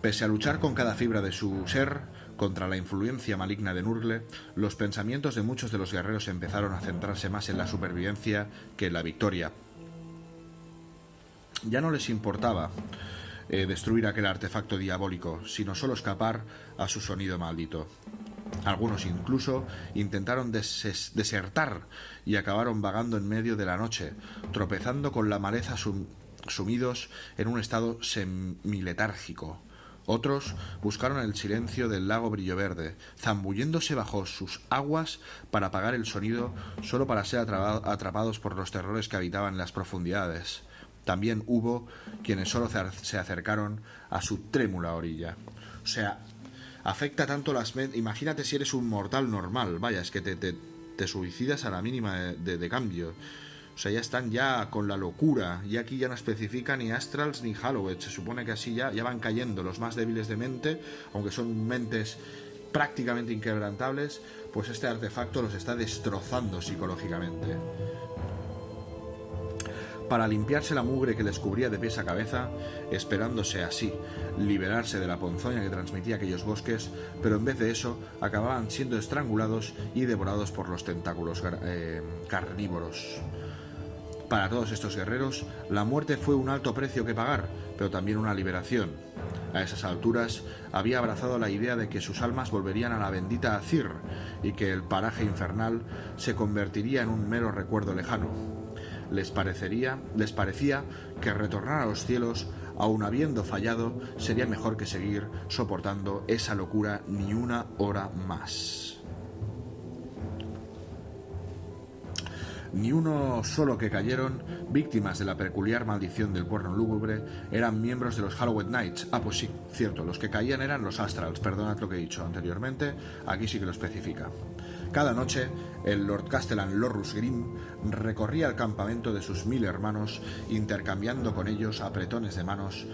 Pese a luchar con cada fibra de su ser contra la influencia maligna de Nurgle, los pensamientos de muchos de los guerreros empezaron a centrarse más en la supervivencia que en la victoria. Ya no les importaba destruir aquel artefacto diabólico, sino solo escapar a su sonido maldito. Algunos incluso intentaron desertar y acabaron vagando en medio de la noche, tropezando con la maleza sumidos en un estado semiletárgico. Otros buscaron el silencio del lago Brillo Verde, zambulléndose bajo sus aguas para apagar el sonido solo para ser atrapados por los terrores que habitaban en las profundidades. También hubo quienes solo se acercaron a su trémula orilla. O sea, afecta tanto las mentes. Imagínate si eres un mortal normal, vaya, es que te suicidas a la mínima de cambio. O sea, ya están ya con la locura. Y aquí ya no especifica ni Astrals ni Hallowed. Se supone que así ya van cayendo los más débiles de mente, aunque son mentes prácticamente inquebrantables, pues este artefacto los está destrozando psicológicamente. Para limpiarse la mugre que les cubría de pies a cabeza, esperándose así liberarse de la ponzoña que transmitía aquellos bosques, pero en vez de eso acababan siendo estrangulados y devorados por los tentáculos carnívoros. Para todos estos guerreros, la muerte fue un alto precio que pagar, pero también una liberación. A esas alturas había abrazado la idea de que sus almas volverían a la bendita Azyr y que el paraje infernal se convertiría en un mero recuerdo lejano. Les parecía que retornar a los cielos, aun habiendo fallado, sería mejor que seguir soportando esa locura ni una hora más. Ni uno solo que cayeron, víctimas de la peculiar maldición del cuerno lúgubre, eran miembros de los Hallowed Knights. Ah, pues sí, cierto, los que caían eran los Astrals, perdonad lo que he dicho anteriormente, aquí sí que lo especifica. Cada noche, el Lord Castellan Lorrus Grimm recorría el campamento de sus 1000 hermanos, intercambiando con ellos apretones de manos,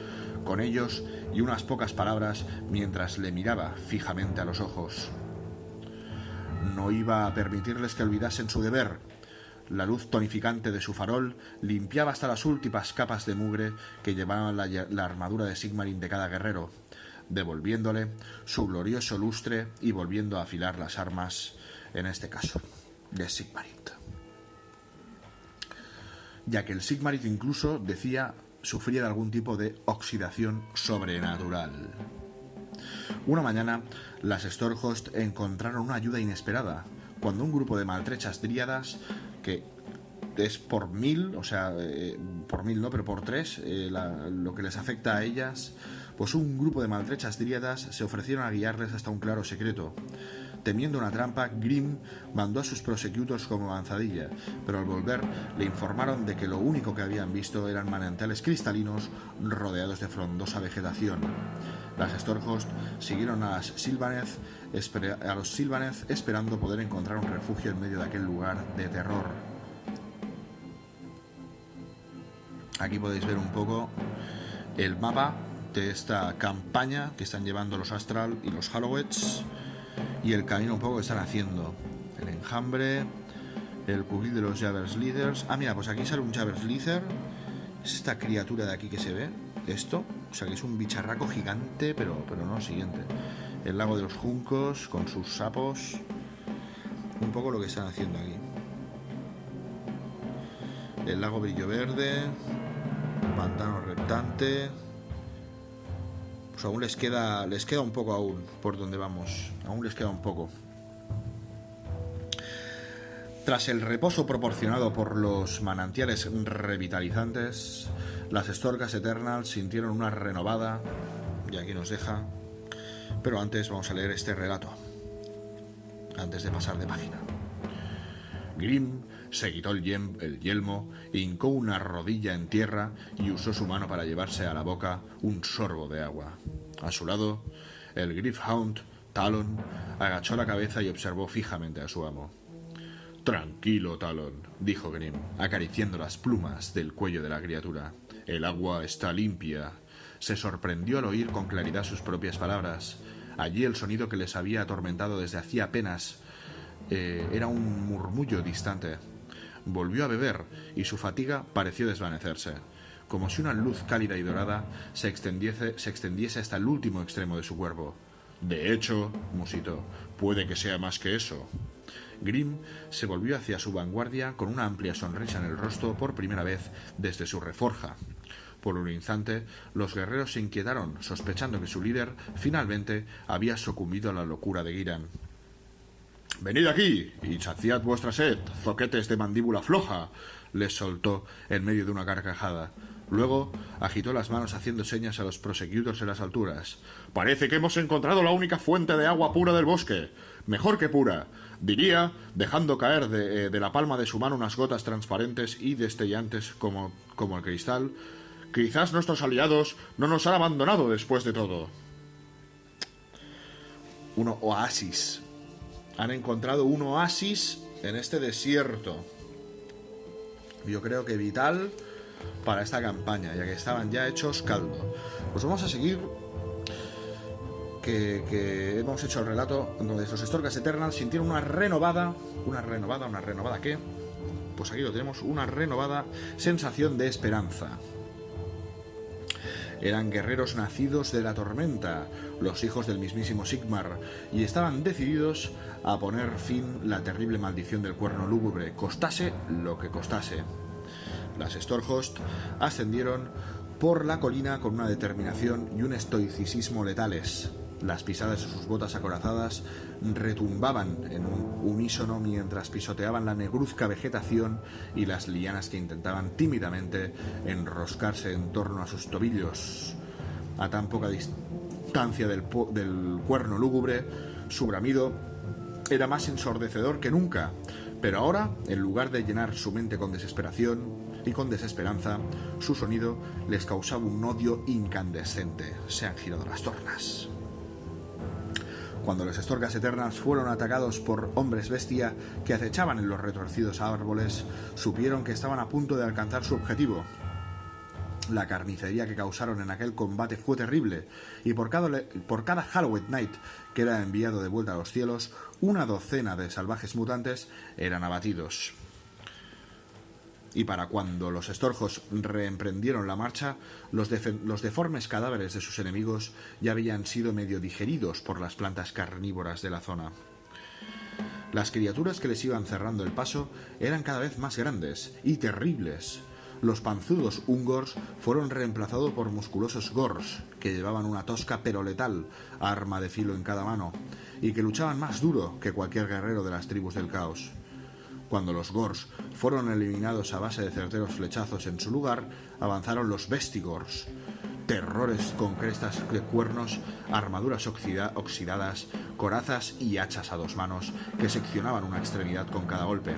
con ellos y unas pocas palabras mientras le miraba fijamente a los ojos. No iba a permitirles que olvidasen su deber. La luz tonificante de su farol limpiaba hasta las últimas capas de mugre que llevaba la armadura de Sigmarine de cada guerrero, devolviéndole su glorioso lustre y volviendo a afilar las armas, en este caso, de Sigmarine. Ya que el Sigmarine incluso decía sufriera algún tipo de oxidación sobrenatural. Una mañana, las Stormhost encontraron una ayuda inesperada, cuando un grupo de maltrechas dríadas, que es por 1000, o sea, por 1000 no, pero por 3, lo que les afecta a ellas, pues un grupo de maltrechas dríadas se ofrecieron a guiarles hasta un claro secreto. Temiendo una trampa, Grimm mandó a sus prosecutors como avanzadilla, pero al volver le informaron de que lo único que habían visto eran manantiales cristalinos rodeados de frondosa vegetación. Las Stormhost siguieron a los Sylvaneth esperando poder encontrar un refugio en medio de aquel lugar de terror. Aquí podéis ver un poco el mapa de esta campaña que están llevando los Astral y los Halloweds y el camino un poco que están haciendo. El enjambre, el cubil de los Javers Leaders. Ah, mira, pues aquí sale un Javers Leader. Es esta criatura de aquí que se ve. Esto, o sea que es un bicharraco gigante, pero no, siguiente. El lago de los juncos con sus sapos. Un poco lo que están haciendo aquí. El lago brillo verde. Pantano reptante. Pues aún les queda un poco aún por donde vamos. Aún les queda un poco. Tras el reposo proporcionado por los manantiales revitalizantes, las Storgas Eternals sintieron una renovada, y aquí nos deja, pero antes vamos a leer este relato, antes de pasar de página. Grimm se quitó el yelmo, hincó una rodilla en tierra y usó su mano para llevarse a la boca un sorbo de agua. A su lado, el Gryph-hound, Talon, agachó la cabeza y observó fijamente a su amo. «Tranquilo, Talon», dijo Grimm, acariciando las plumas del cuello de la criatura. «El agua está limpia». Se sorprendió al oír con claridad sus propias palabras. Allí el sonido que les había atormentado desde hacía apenas era un murmullo distante. Volvió a beber y su fatiga pareció desvanecerse, como si una luz cálida y dorada se extendiese hasta el último extremo de su cuerpo. «De hecho», musitó, «puede que sea más que eso». Grimm se volvió hacia su vanguardia con una amplia sonrisa en el rostro por primera vez desde su reforja. Por un instante, los guerreros se inquietaron, sospechando que su líder finalmente había sucumbido a la locura de Giran. «Venid aquí y saciad vuestra sed, zoquetes de mandíbula floja», les soltó en medio de una carcajada. Luego agitó las manos haciendo señas a los prosecutors en las alturas. «Parece que hemos encontrado la única fuente de agua pura del bosque. Mejor que pura, diría, dejando caer de la palma de su mano unas gotas transparentes y destellantes como el cristal. Quizás nuestros aliados no nos han abandonado después de todo». Un oasis. Han encontrado un oasis en este desierto. Yo creo que vital para esta campaña, ya que estaban ya hechos caldo. Pues vamos a seguir, que hemos hecho el relato donde los Storgas Eternals sintieron una renovada ¿qué? Pues aquí lo tenemos, una renovada sensación de esperanza. Eran guerreros nacidos de la tormenta, los hijos del mismísimo Sigmar, y estaban decididos a poner fin a la terrible maldición del cuerno lúgubre, costase lo que costase. Las Stormhost ascendieron por la colina con una determinación y un estoicismo letales. Las pisadas de sus botas acorazadas retumbaban en un unísono mientras pisoteaban la negruzca vegetación y las lianas que intentaban tímidamente enroscarse en torno a sus tobillos. A tan poca distancia del cuerno lúgubre, su bramido era más ensordecedor que nunca, pero ahora, en lugar de llenar su mente con desesperación y con desesperanza, su sonido les causaba un odio incandescente. Se han girado las tornas. Cuando los Storgas Eternals fueron atacados por hombres bestia que acechaban en los retorcidos árboles, supieron que estaban a punto de alcanzar su objetivo. La carnicería que causaron en aquel combate fue terrible, y por cada Hallowed Knight que era enviado de vuelta a los cielos, una docena de salvajes mutantes eran abatidos. Y para cuando los Stormhost reemprendieron la marcha, los deformes cadáveres de sus enemigos ya habían sido medio digeridos por las plantas carnívoras de la zona. Las criaturas que les iban cerrando el paso eran cada vez más grandes y terribles. Los panzudos Ungors fueron reemplazados por musculosos Gors, que llevaban una tosca pero letal arma de filo en cada mano, y que luchaban más duro que cualquier guerrero de las tribus del caos. Cuando los Gors fueron eliminados a base de certeros flechazos en su lugar, avanzaron los Vestigors, terrores con crestas de cuernos, armaduras oxidadas, corazas y hachas a dos manos que seccionaban una extremidad con cada golpe.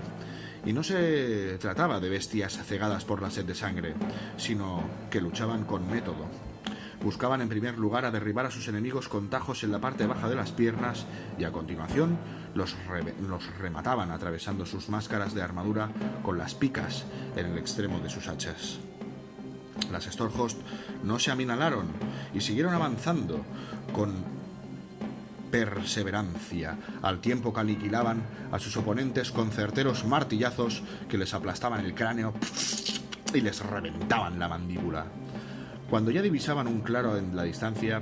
Y no se trataba de bestias cegadas por la sed de sangre, sino que luchaban con método. Buscaban en primer lugar a derribar a sus enemigos con tajos en la parte baja de las piernas y a continuación los remataban atravesando sus máscaras de armadura con las picas en el extremo de sus hachas. Las Stormhost no se aminalaron y siguieron avanzando con perseverancia, al tiempo que aniquilaban a sus oponentes con certeros martillazos que les aplastaban el cráneo y les reventaban la mandíbula. Cuando ya divisaban un claro en la distancia,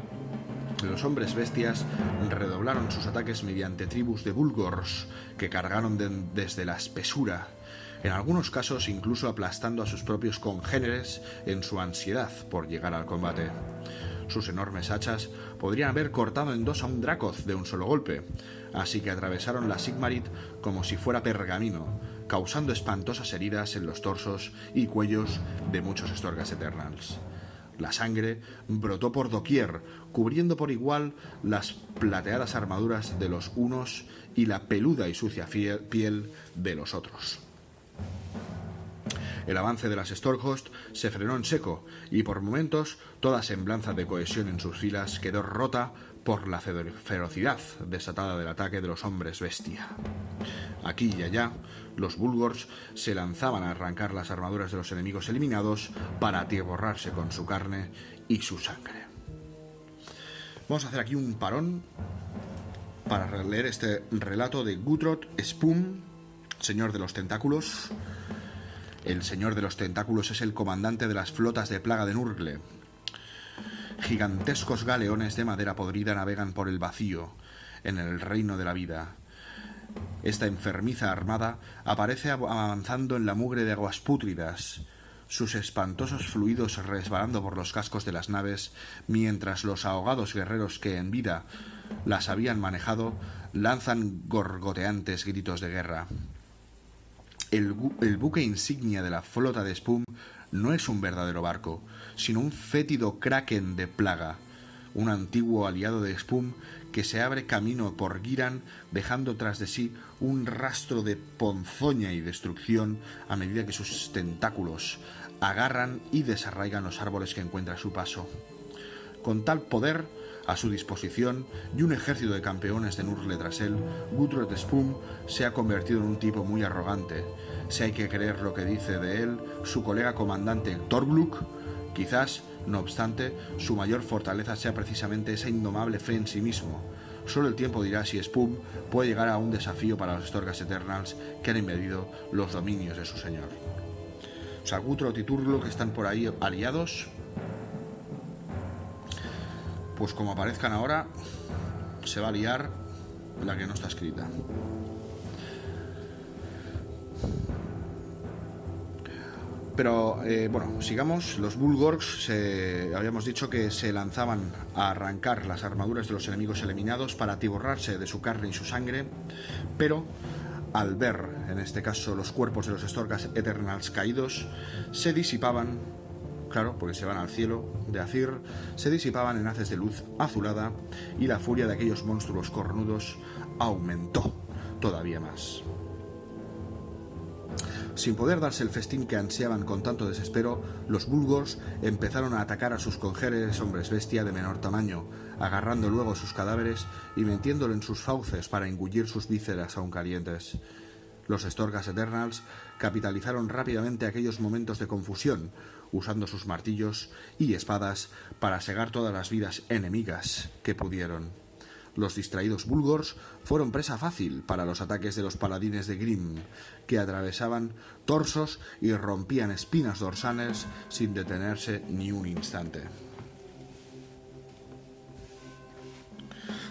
los hombres bestias redoblaron sus ataques mediante tribus de Bulgors que cargaron desde la espesura, en algunos casos incluso aplastando a sus propios congéneres en su ansiedad por llegar al combate. Sus enormes hachas podrían haber cortado en dos a un Dracoth de un solo golpe, así que atravesaron la Sigmarit como si fuera pergamino, causando espantosas heridas en los torsos y cuellos de muchos Storgas Eternals. La sangre brotó por doquier, cubriendo por igual las plateadas armaduras de los unos y la peluda y sucia piel de los otros. El avance de las Stormhost se frenó en seco y por momentos toda semblanza de cohesión en sus filas quedó rota por la ferocidad desatada del ataque de los hombres bestia. Aquí y allá, los Bulgors se lanzaban a arrancar las armaduras de los enemigos eliminados para atiborrarse con su carne y su sangre. Vamos a hacer aquí un parón para leer este relato de Gutrod Spum, Señor de los Tentáculos. El Señor de los Tentáculos es el comandante de las flotas de plaga de Nurgle. Gigantescos galeones de madera podrida navegan por el vacío, en el reino de la vida. Esta enfermiza armada aparece avanzando en la mugre de aguas pútridas, sus espantosos fluidos resbalando por los cascos de las naves, mientras los ahogados guerreros que en vida las habían manejado lanzan gorgoteantes gritos de guerra. El buque insignia de la flota de Spum no es un verdadero barco, sino un fétido kraken de plaga, un antiguo aliado de Spum que se abre camino por Giran, dejando tras de sí un rastro de ponzoña y destrucción a medida que sus tentáculos agarran y desarraigan los árboles que encuentra a su paso. Con tal poder a su disposición y un ejército de campeones de Nurgle tras él, Gutrod Spum se ha convertido en un tipo muy arrogante. Si hay que creer lo que dice de él su colega comandante Torgluk, quizás, no obstante, su mayor fortaleza sea precisamente esa indomable fe en sí mismo. Solo el tiempo dirá si Spum puede llegar a un desafío para los Storgas Eternals que han invadido los dominios de su señor. O sea, Gutrod y Turgluk están por ahí aliados. Pues como aparezcan ahora, se va a liar la que no está escrita. Pero, bueno, sigamos. Los Bulgors habíamos dicho que se lanzaban a arrancar las armaduras de los enemigos eliminados para atiborrarse de su carne y su sangre, pero al ver, en este caso, los cuerpos de los Storgas Eternals caídos, se disipaban, claro, porque se van al cielo de Azir, se disipaban en haces de luz azulada y la furia de aquellos monstruos cornudos aumentó todavía más. Sin poder darse el festín que ansiaban con tanto desespero, los Bulgors empezaron a atacar a sus congéneres hombres bestia de menor tamaño, agarrando luego sus cadáveres y metiéndolo en sus fauces para engullir sus vísceras aún calientes. Los Storgas Eternals capitalizaron rápidamente aquellos momentos de confusión, usando sus martillos y espadas para segar todas las vidas enemigas que pudieron. Los distraídos Bulgors fueron presa fácil para los ataques de los paladines de Grim, que atravesaban torsos y rompían espinas dorsales sin detenerse ni un instante.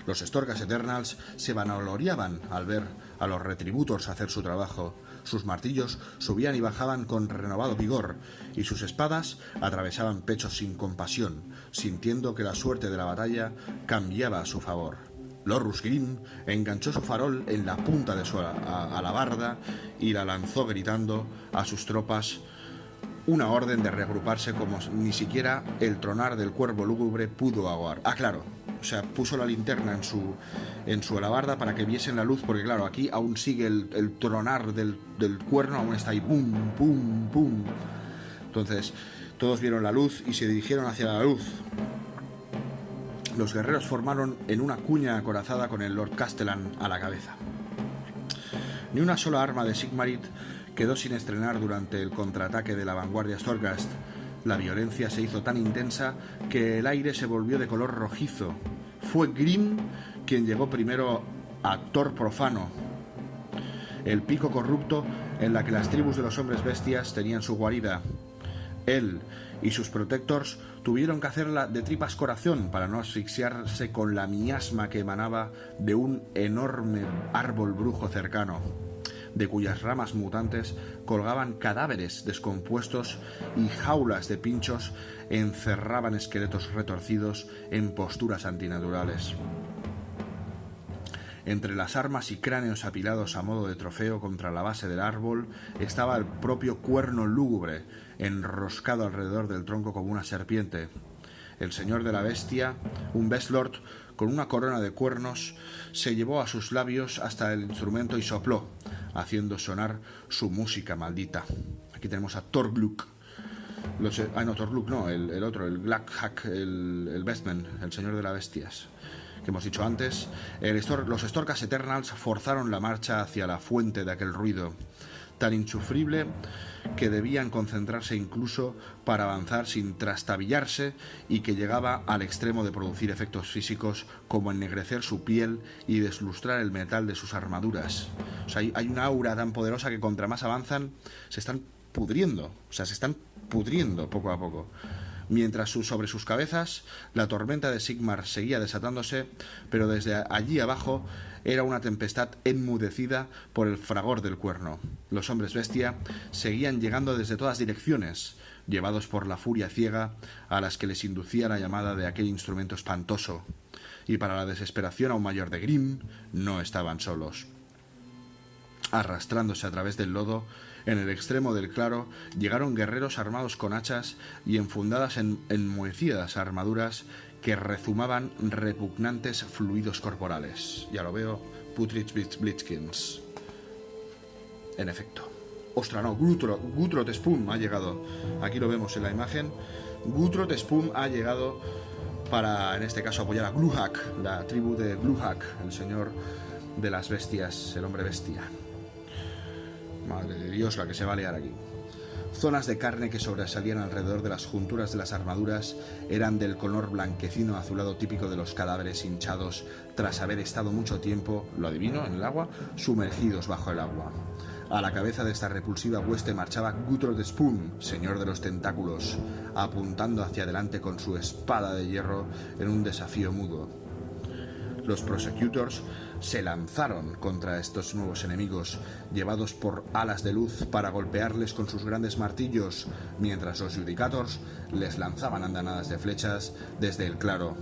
Los Storgas Eternals se vanagloriaban al ver a los Retributors hacer su trabajo. sus martillos subían y bajaban con renovado vigor, y sus espadas atravesaban pechos sin compasión, sintiendo que la suerte de la batalla cambiaba a su favor. Lorrus Grim enganchó su farol en la punta de su alabarda y la lanzó gritando a sus tropas una orden de reagruparse como ni siquiera el tronar del cuervo lúgubre pudo aguar. Ah, claro, o sea, puso la linterna en su alabarda para que viesen la luz, porque claro, aquí aún sigue el tronar del cuerno, aún está ahí, pum, pum, pum. Entonces, todos vieron la luz y se dirigieron hacia la luz. Los guerreros formaron en una cuña acorazada con el Lord Castellan a la cabeza. Ni una sola arma de Sigmarit quedó sin estrenar durante el contraataque de la vanguardia Storgast. La violencia se hizo tan intensa que el aire se volvió de color rojizo. Fue Grim quien llegó primero a Thor Profano, el pico corrupto en la que las tribus de los hombres bestias tenían su guarida. Él y sus protectors tuvieron que hacerla de tripas corazón para no asfixiarse con la miasma que emanaba de un enorme árbol brujo cercano, de cuyas ramas mutantes colgaban cadáveres descompuestos y jaulas de pinchos encerraban esqueletos retorcidos en posturas antinaturales. Entre las armas y cráneos apilados a modo de trofeo contra la base del árbol estaba el propio cuerno lúgubre, enroscado alrededor del tronco como una serpiente. El señor de la bestia, un Bestlord con una corona de cuernos, se llevó a sus labios hasta el instrumento y sopló, haciendo sonar su música maldita. Aquí tenemos a Thorgluk. No, Thorgluk no, el otro, el Glakhak, el Bestman, el señor de las bestias, que hemos dicho antes. Los Storkas Eternals forzaron la marcha hacia la fuente de aquel ruido, tan insufrible que debían concentrarse incluso para avanzar sin trastabillarse, y que llegaba al extremo de producir efectos físicos como ennegrecer su piel y deslustrar el metal de sus armaduras. O sea, hay una aura tan poderosa que contra más avanzan se están pudriendo, poco a poco. Mientras sobre sus cabezas la tormenta de Sigmar seguía desatándose, pero desde allí abajo era una tempestad enmudecida por el fragor del cuerno. Los hombres bestia seguían llegando desde todas direcciones, llevados por la furia ciega a las que les inducía la llamada de aquel instrumento espantoso, y para la desesperación aún mayor de Grim, no estaban solos. Arrastrándose a través del lodo, en el extremo del claro llegaron guerreros armados con hachas y enfundadas en enmohecidas armaduras que rezumaban repugnantes fluidos corporales. Ya lo veo, Putrid Blitzkins. En efecto. ¡Ostras, no! Gutrot Spum ha llegado. Aquí lo vemos en la imagen. Gutrot Spum ha llegado para, en este caso, apoyar a Gluhak, la tribu de Gluhak, el señor de las bestias, el hombre bestia. Madre de Dios, la que se va a liar aquí. Zonas de carne que sobresalían alrededor de las junturas de las armaduras eran del color blanquecino azulado típico de los cadáveres hinchados tras haber estado mucho tiempo, lo adivino, en el agua, sumergidos bajo el agua. A la cabeza de esta repulsiva hueste marchaba Gutrot Spum, señor de los tentáculos, apuntando hacia adelante con su espada de hierro en un desafío mudo. Los Prosecutors se lanzaron contra estos nuevos enemigos, llevados por alas de luz para golpearles con sus grandes martillos, mientras los Judicators les lanzaban andanadas de flechas desde el claro.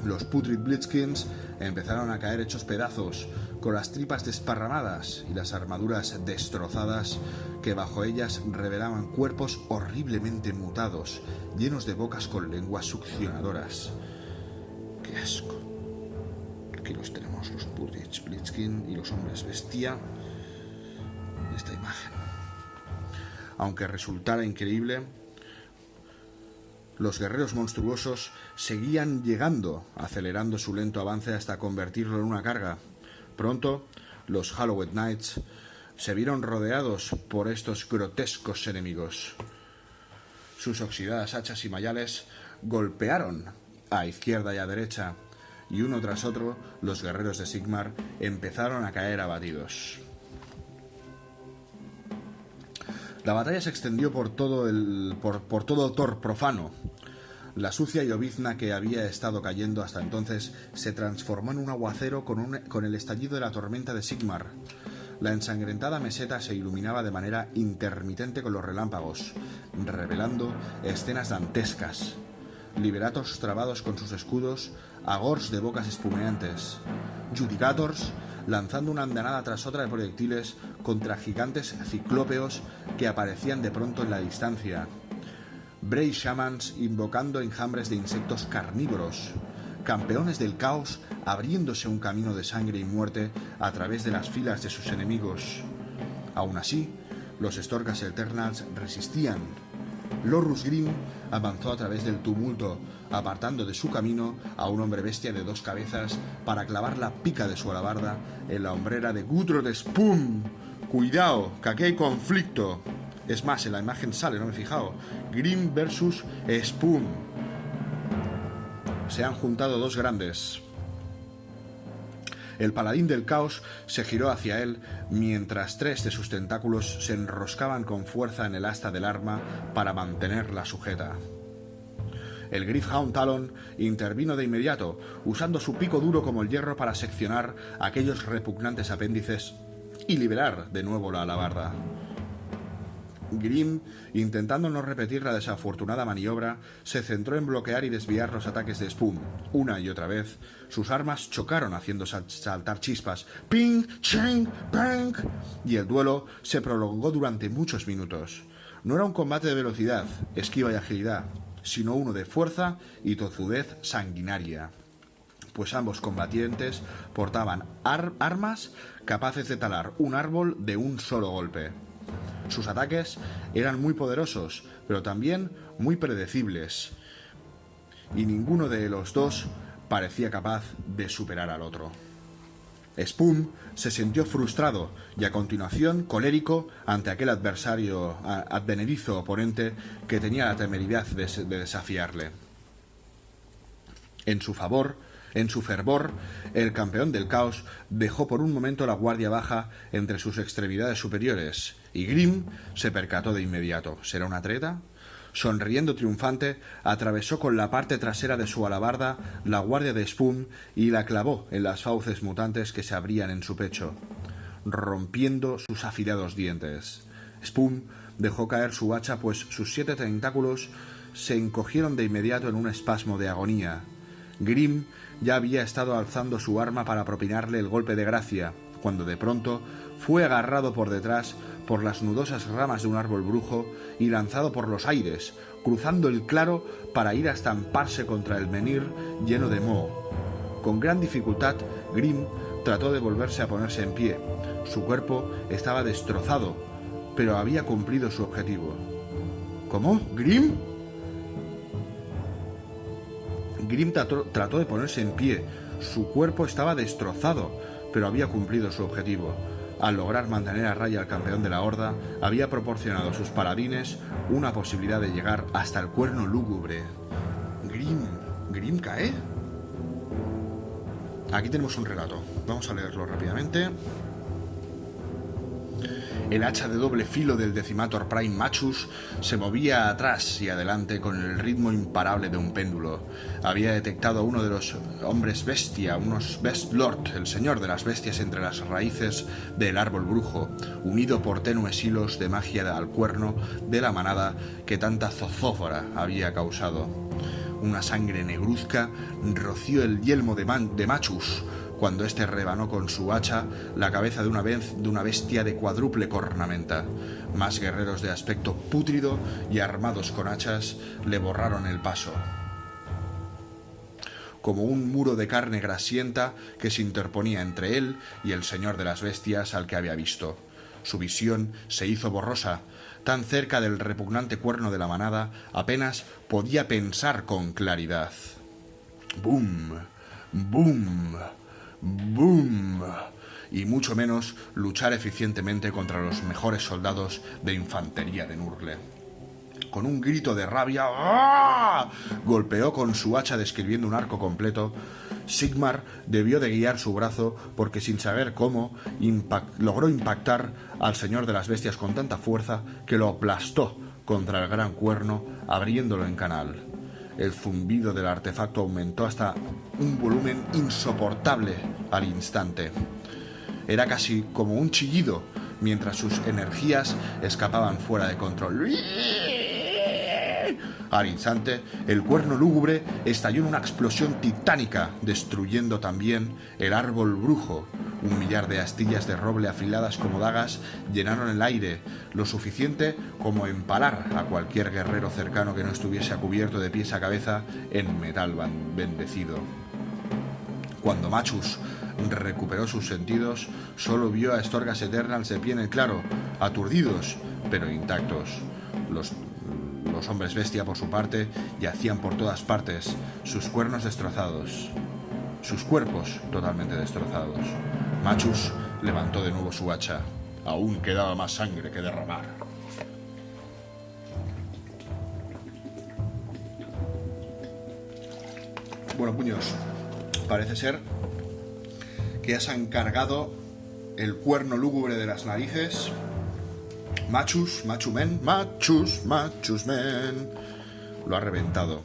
Los Putrid Blitzkins empezaron a caer hechos pedazos, con las tripas desparramadas y las armaduras destrozadas que bajo ellas revelaban cuerpos horriblemente mutados, llenos de bocas con lenguas succionadoras. ¡Qué asco! Aquí los tenemos, los Putrid Blitzkin y los hombres bestia, en esta imagen. Aunque resultara increíble, los guerreros monstruosos seguían llegando, acelerando su lento avance hasta convertirlo en una carga. Pronto, los Hallowed Knights se vieron rodeados por estos grotescos enemigos. Sus oxidadas hachas y mayales golpearon a izquierda y a derecha, y uno tras otro los guerreros de Sigmar empezaron a caer abatidos. La batalla se extendió por todo Thor Profano. La sucia llovizna que había estado cayendo hasta entonces se transformó en un aguacero con el estallido de la tormenta de Sigmar. La ensangrentada meseta se iluminaba de manera intermitente con los relámpagos, revelando escenas dantescas. Liberatos trabados con sus escudos, agors de bocas espumeantes, Judicators lanzando una andanada tras otra de proyectiles contra gigantes ciclópeos que aparecían de pronto en la distancia, Bray Shamans invocando enjambres de insectos carnívoros, campeones del caos abriéndose un camino de sangre y muerte a través de las filas de sus enemigos. Aún así, los Storkas Eternals resistían. Lorrus Grimm avanzó a través del tumulto, apartando de su camino a un hombre bestia de 2 cabezas para clavar la pica de su alabarda en la hombrera de Gudrod Spum. ¡Cuidado, que aquí hay conflicto! Es más, en la imagen sale, no me he fijado. Grimm versus Spum. Se han juntado 2 grandes. El paladín del caos se giró hacia él mientras 3 de sus tentáculos se enroscaban con fuerza en el asta del arma para mantenerla sujeta. El Gryph-hound Talon intervino de inmediato, usando su pico duro como el hierro para seccionar aquellos repugnantes apéndices y liberar de nuevo la alabarda. Grimm, intentando no repetir la desafortunada maniobra, se centró en bloquear y desviar los ataques de Spum. Una y otra vez, sus armas chocaron haciendo saltar chispas. ¡Ping! ¡Ching! ¡Pang! Y el duelo se prolongó durante muchos minutos. No era un combate de velocidad, esquiva y agilidad, sino uno de fuerza y tozudez sanguinaria, pues ambos combatientes portaban armas capaces de talar un árbol de un solo golpe. Sus ataques eran muy poderosos, pero también muy predecibles, y ninguno de los dos parecía capaz de superar al otro. Spum se sintió frustrado y a continuación colérico ante aquel advenedizo oponente que tenía la temeridad de desafiarle. En su fervor, el campeón del caos dejó por un momento la guardia baja entre sus extremidades superiores, y Grimm se percató de inmediato. ¿Será una treta? Sonriendo triunfante, atravesó con la parte trasera de su alabarda la guardia de Spum y la clavó en las fauces mutantes que se abrían en su pecho, rompiendo sus afilados dientes. Spum dejó caer su hacha, pues sus 7 tentáculos se encogieron de inmediato en un espasmo de agonía. Grimm ya había estado alzando su arma para propinarle el golpe de gracia, cuando de pronto fue agarrado por detrás por las nudosas ramas de un árbol brujo y lanzado por los aires, cruzando el claro para ir a estamparse contra el menhir lleno de moho. Con gran dificultad, Grimm trató de volverse a ponerse en pie. Su cuerpo estaba destrozado, pero había cumplido su objetivo. ¿Cómo? ¿Grimm? Grimm trató de ponerse en pie. Su cuerpo estaba destrozado, pero había cumplido su objetivo. Al lograr mantener a raya al campeón de la Horda, había proporcionado a sus paladines una posibilidad de llegar hasta el cuerno lúgubre. ¿Grimm cae? Aquí tenemos un relato. Vamos a leerlo rápidamente. El hacha de doble filo del Decimator Prime Machus se movía atrás y adelante con el ritmo imparable de un péndulo. Había detectado a uno de los hombres bestia, unos Best Lord, el señor de las bestias, entre las raíces del árbol brujo, unido por tenues hilos de magia al cuerno de la manada que tanta zozófora había causado. Una sangre negruzca roció el yelmo de Machus cuando éste rebanó con su hacha la cabeza de una bestia de cuádruple cornamenta. Más guerreros de aspecto pútrido y armados con hachas le borraron el paso, como un muro de carne grasienta que se interponía entre él y el señor de las bestias al que había visto. Su visión se hizo borrosa. Tan cerca del repugnante cuerno de la manada, apenas podía pensar con claridad. ¡Bum! ¡Bum! ¡Bum! Y mucho menos luchar eficientemente contra los mejores soldados de infantería de Nurgle. Con un grito de rabia, ¡ah!, golpeó con su hacha describiendo un arco completo. Sigmar debió de guiar su brazo porque, sin saber cómo, logró impactar al señor de las bestias con tanta fuerza que lo aplastó contra el gran cuerno, abriéndolo en canal. El zumbido del artefacto aumentó hasta un volumen insoportable al instante. era casi como un chillido, mientras sus energías escapaban fuera de control. Al instante, el cuerno lúgubre estalló en una explosión titánica, destruyendo también el árbol brujo. 1 millar de astillas de roble afiladas como dagas llenaron el aire, lo suficiente como empalar a cualquier guerrero cercano que no estuviese cubierto de pies a cabeza en metal bendecido. Cuando Machus recuperó sus sentidos, solo vio a Storgas Eternals de pie en el claro, aturdidos, pero intactos. Los hombres bestia, por su parte, yacían por todas partes, sus cuernos destrozados, sus cuerpos totalmente destrozados. Machus levantó de nuevo su hacha. Aún quedaba más sangre que derramar. Bueno, puños, parece ser que ya se ha encargado el cuerno lúgubre de las narices. Machus Men, lo ha reventado.